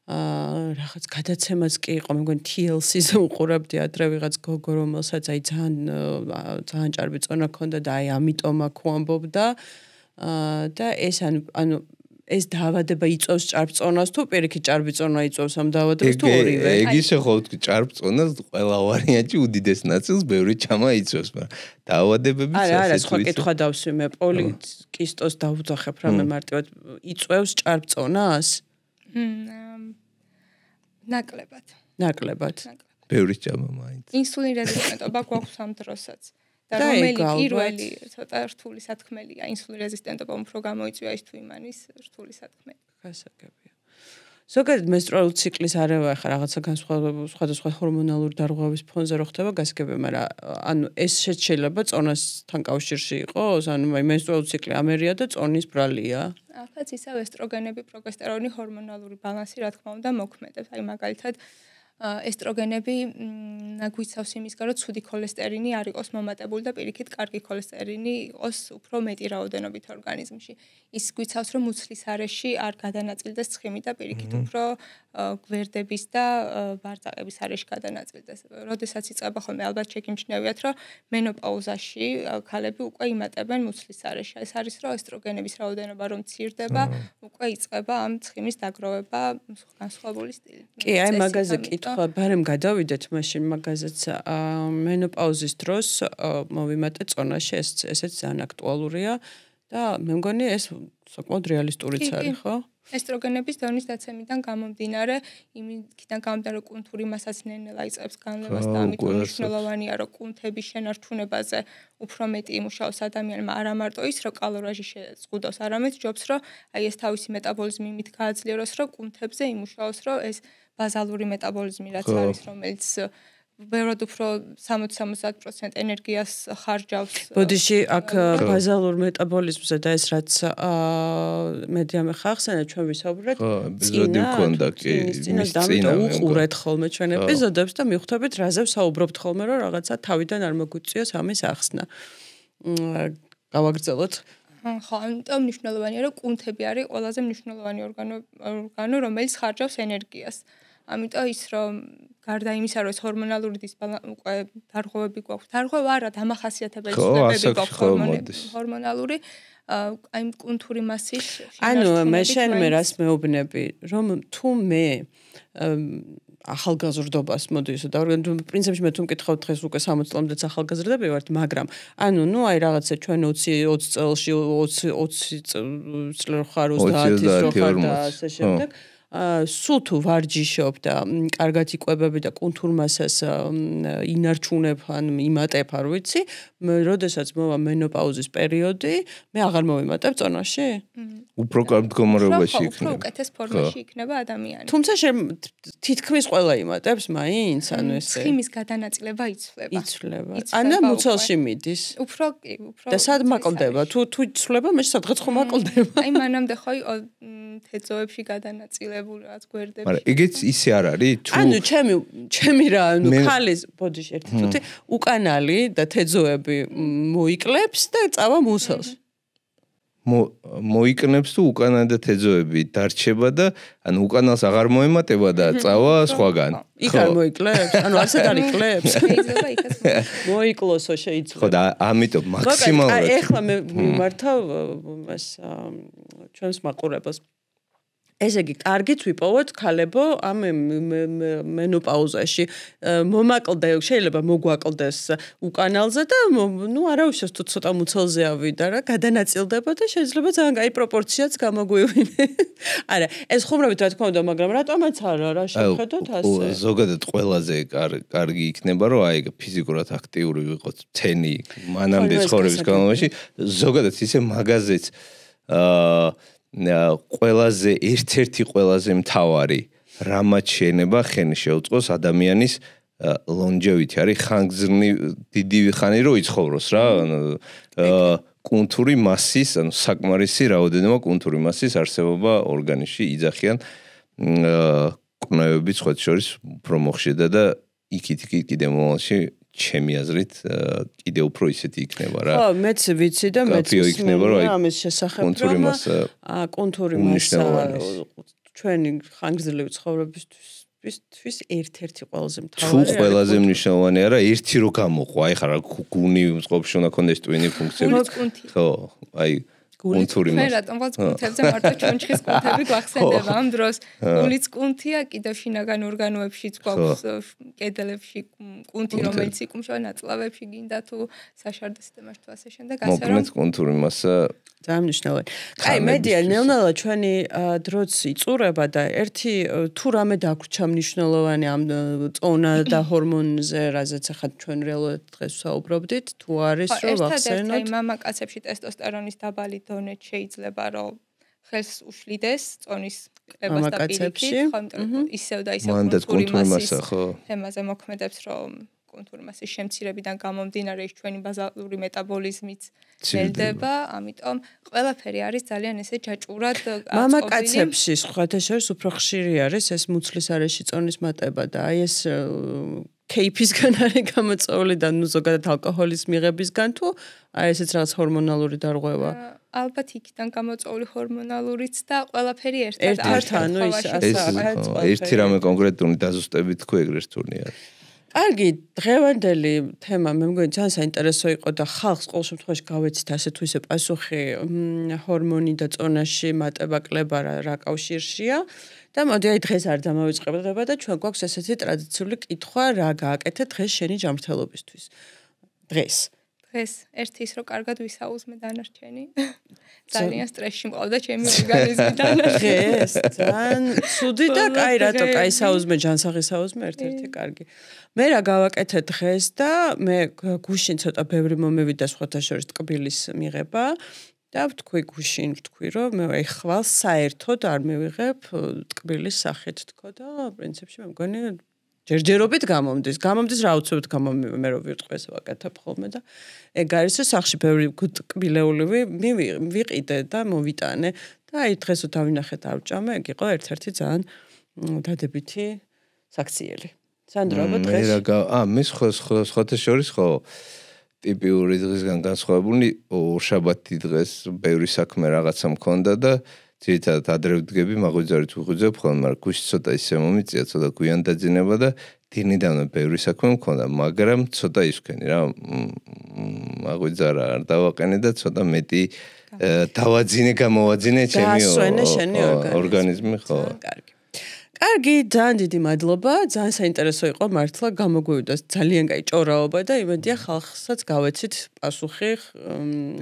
რაღაც გადაცემაც კი იყო, მე მგონი TLC-ს უყურებდი ადრე ვიღაც გოგო, რომელსაც აი ძალიან ჭარბი წონა ჰქონდა და აი ამიტომ აქ ვამბობდა. და ეს ანუ ეს დაავადება იწვევს ჭარბ წონას თუ პირიქით ჭარბი წონა იწვევს ამ დაავადებას თუ ორივე? ეგ ისე ხო ჭარბ წონას ყველა ვარიანტი უდიდეს ნაწილს ბევრი ჩამა იწვევს, მაგრამ დაავადებები არა, სხვა კითხვა დავსვი მე პოლიკისტოზს დავუძახებ რა მე მარტივად იწვევს ჭარბ წონას? ნაკლებად. ბევრი ჩამა მაინც. ინსულინ რეზისტენტობა გვაქვს ამ დროსაც. და რომელი პირველი ცოტა რთული სათქმელია ინსულინ რეზისტენტობა უფრო გამოიწვია ის თუ იმანის რთული სათქმელი. გასაგებია. ზოგადად მენსტრუალური ციკლის არევა ახლა რაღაცა სხვადასხვა ჰორმონალური დარღვევის ფონზე რო ხდება გასაგებია, მაგრამ ანუ ეს შეიძლება წონასთან კავშირში იყოს, ანუ მენსტრუალური ციკლი ამერია და წონის ბრალია. ახაც ისევ ესტროგენები, პროგესტერონი, ჰორმონალური ბალანსი რა თქმა უნდა მოქმედებს. აი მაგალითად ესტროგენები გვიცავს იმისგან, რომ ცუდი ქოლესტერინი არ იყოს მომატებული და პირიქით კარგი ქოლესტერინი იყოს უფრო მეტი რაოდენობით ორგანიზმში. ის გვიცავს, რომ მუცლის არეში არ გადანაწილდეს ცხიმი და პირიქით უფრო გვერდების და ბარწაკების არეში გადანაწილდეს. როდესაც იწყება ხოლმე ალბათ შეგიმჩნევიათ, რომ მენოპაუზაში ქალები უკვე იმატებენ მუცლის არეში. ეს არის, რომ ესტროგენების რაოდენობა რომ მცირდება, უკვე იწყება ამ ცხიმის დაგროვება განსხვავებული სტილი. კი, აი მაგაზე კითხვა, ბარემ გადავიდეთ მაშინ მაგაზეც მენოპაუზის დროს მოვიმატე წონაში, ესეც ძალიან აქტუალურია და მე მგონი ეს საკმაოდ რეალისტურიც არის, ხო? ესტროგენების დონის დაცემიდან გამომდინარე, იმიდან გამომდინარე, რომ კუნთური მასაც ნელ-ნელა იწყებს განლევას და ამიტომ მნიშვნელოვანია, რომ კუნთების შენარჩუნებაზე უფრო მეტი იმუშაოს ადამიანმა, არა მარტო ის, რომ კალორიაჟი შეწყვიტოს, არამედ ჯობს, რომ აი ეს თავისი მეტაბოლიზმი იმით გააძლიეროს, რომ კუნთებზე იმუშაოს, რომ ეს ბაზალური მეტაბოლიზმი რაც არის, რომელიც ბევრად უფრო 60-70% ენერგიას ხარჯავს. ბოდიში აქ ბაზალურ მეტაბოლიზმზე და ეს რაც მედიამე ხახსენა ჩვენ ვისაუბრეთ. ეპიზოდი მქონდა კი წინა უყურეთ ხოლმე ჩვენ ეპიზოდებს და მივხვდებით რაზე ვსაუბრობთ ხოლმე რომ რაღაცა თავიდან არ მოგვიწიოს ამის ახსნა. გავაგრძელოთ. ხო, ამიტომ მნიშვნელოვანია რომ კუნთები არის ყველაზე მნიშვნელოვანი ორგანო, რომელიც ხარჯავს ენერგიას. ამიტომ ის რომ გარდა იმისა, რომ ეს ჰორმონალური დარღვევები გვაქვს. დარღვევა არა, დამახასიათებელი ცვლილებები გვაქვს ჰორმონალური, აი კუნთური მასის ანუ მე შენმე რას მეუბნები, რომ თუ მე ახალგაზრდობას მოდი ისე და პრინციპში მე თუ მკითხავთ დღეს უკვე 60 წლამდეც ახალგაზრდები ვართ, მაგრამ ანუ ნუ აი რაღაცა ჩვენ 20 წელში 20 წელი ხარ 30 ხარ და ასე შემდეგ სულ თუ ვარჯიშობ და კარგად იკვებები და კუნთურ მასას ინარჩუნებ ან იმატებ არ ვიცი, როდესაც მოვა მენოპაუზის პერიოდი, მე აღარ მოვიმატებ წონაში? უფრო კარგ მდგომარეობაში იქნება. უფრო უკეთეს ფორმაში იქნება ადამიანი. თუმცა თითქმის ყველა იმატებს მაინც, ანუ ესე. ცხიმის გადანაწილება იცვლება. ანა მუცელში მიდის. უფრო კი, უფრო. და სად მაკლდება? თუ იცვლება, მე სადღაც ხომ მაკლდება. აი მანამდე ხო იყო თეძოებში გადანაწილებული რაც გვერდებში. მაგრამ ეგეც ისე არ არის თუ ანუ ჩემი რა, ანუ ხალის ბოდიში ერთი თუთი უკანალი და თეძოები მოიკლებს და წავა მუცელს. მოიკნებს თუ უკანა და თეძოები დარჩება და ანუ უკანალს აღარ მოემატება და წავა სხვაგან. იქ არ მოიკლებს? ანუ არსად არ იკლებს? შეიძლება იქაც მოიკლოსო შეიძლება. ხო და ამიტომ მაქსიმალურად აი ეხლა მე მიმართავ მას ჩვენს მაყურებელს. ესე იგი, კარგით ვიპოვოთ ქალებო ამ მენოპაუზაში. მომაკლდა, შეიძლება მოგვაკლდეს უკანალზე და ნუ არა უშავს თუ ცოტა მუცელზე ავიდა რა, გადანაწილდება და შეიძლება ძალიან კაი პროპორციაც გამოგვივინე. არა, ეს ხუმრობით რა თქმა უნდა, მაგრამ რატომაც არა რა შევხედოთ ასე. ზოგადად ყველაზე კარგი იქნება, რომ აი ფიზიკურად აქტიური ვიყოთ წენი მანამდე ცხოვრების განმავლობაში, ზოგადად ისე მაგაზეც ყველაზე ერთ-ერთი ყველაზე მთავარი რამაც შეიძლება ხენი შეუწყოს ადამიანის longevity არის ხანგრძლივი დიდი ხანი რომ იცხოვროს რა კუნთური მასის ანუ საკმარისი რაოდენობა კუნთური მასის არსებობა ორგანიზმში იძახიან კუნთებიც სხვა შორის უფრო მოხშედა და იქით კიდე მომავალში ჩემი აზრით კიდე უფრო ისეთი იქნება რა. ხო, მეც ვიცი და მეც იქნება რომ ამის შესახებ კუნთური მასა ჩვენი ხანგრძლივი ცხოვრებისთვის ერთ-ერთი ყველაზე მთავარი. თუ ყველაზე მნიშვნელოვანი არა, ერთი რო გამოყვა, აი ხარ გუნი წყობაში უნდა კონდეს ტვინი ფუნქციები. ხო, აი კუნთური მასა. მე რატომ ვაც კუნთებზე მარტო ჩონჩხის კუნთები გვახსენდება ამ დროს. გულიც კუნთია, კიდევ შინაგან ორგანოებშიც გვაქვს კედლებში კუნთი, რომელიც იკუმშვა ნაწლავებში გინდა თუ საშარდო სისტემაში თუ ასე შემდეგ, ასე რომ მოკლედ კუნთური მასა ძალიან მნიშვნელოვანი. კაი, მედია ნელ-ნელა ჩვენი დროც იწურება და ერთი თუ რამე დაგვრჩა მნიშვნელოვანი ამ წონა და ჰორმონზე, რაზეც ახლა ჩვენ რეალურად დღეს ვსაუბრობდით, თუ არის რომ ვახსენოთ. აი მამაკაცებში ტესტოსტერონის დაბალი დონე შეიძლება რომ ხელს უშლიდეს წონის კრებას და პირიქით, ხო, იმიტომ ისევ და ისევ კუნთური მასის თემაზე მოქმედებს რომ კუნთური მასის შემცირებიდან გამომდინარე ის ჩვენი ბაზალური მეტაბოლიზმიც ძლდება, ამიტომ ყველაფერი არის ძალიან ესე ჯაჭვურად აწყობილი. მამაკაცებში სხვათა შორის უფრო ხშირი არის ეს მუცლის არეში წონის მატება და აი ეს кейფისგან არის გამოწვეული და ნუ ზოგადად ალკოჰოლის მიღებისგან თუ აი ესეც რაღაც ჰორმონალური დარღვევა. ალბათ იქიდან გამოწვეული ჰორმონალურიც და ყველაფერი ერთად ანუ ერთი რამე კონკრეტული დაზუსტებით თქვი ეგრე რთული არის. კარგი, დღევანდელი თემა მე მგონი ძალიან საინტერესო იყო და ხალხს ყოველ შემთხვევაში გავეცით ასე თუ ისე პასუხი ჰორმონი და წონაში მატება კლება რა კავშირშია და მოდი აი დღეს არ დამავიწყებდება და ჩვენ გვაქვს ესეთი ტრადიციული კითხვა რა გააკეთე დღეს შენი ჯანმრთელობისთვის. დღეს ერთი ის რომ კარგად ვისაუზმე დანარჩენი. ძალიან სტრესში მყავდა ჩემი ორგანიზმი დანარჩენი. დღეს ძალიან ცუდი და კაი რატო კაი საუზმე ჯანსაღი საუზმე ერთ-ერთი კარგი. მე რა გავაკეთე დღეს და მე გუშინ ცოტა ბევრი მომევიდა სხვათა შორის ტკბილის მიღება და ვთქვი გუშინ ვთქვი რომ მე აი ხვალ საერთოდ არ მივიღებ ტკბილის სახით თქო და პრინციპში მე მგონი ჯერჯერობით გამომდის რაუცებთ მე რო ვიტყვი ესე ვაკეთებ ხოლმე და ეგ არის სახში ბევრი ტკბილეული ვიყიდე და მოვიტანე და აი დღესო დავინახე დავჭამე ეგ იყო ერთ-ერთი ძალიან დადებითი საქციელი. სანდრო დღეს მე სხვათა შორის ხო ტიპიური დღისგან განსხვავებული შაბათი დღეს ბევრი საქმე რაღაცა მქონდა და თითქოს ადრე ვდგები, მაგვიძარით ვიღვიძებ ხოლმე, მაგრამ გუშინ ცოტა ისე მომიწია, ცოტა გვიან დაძინება და დინიდანვე ბევრი საქმე მქონდა, მაგრამ ცოტა ისქენი რა, მაგვიძარა არ დავაყენე და ცოტა მეტი დავაძინე, გამოვაძინე ჩემი ორგანიზმი, ხო. კარგი, ძალიან დიდი მადლობა, ძალიან საინტერესო იყო მართლა, გამოგვივიდა ძალიან კაი ჭორაობა და იმედია ხალხსაც გავეცით პასუხი.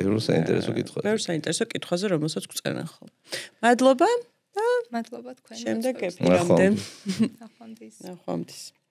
ბევრი საინტერესო კითხვაზე. ბევრი საინტერესო კითხვაზე, რომელსაც გვწერენ ხოლმე. მადლობა და მადლობა თქვენ. შემდეგ ეპიზოდამდე. ნახვამდის.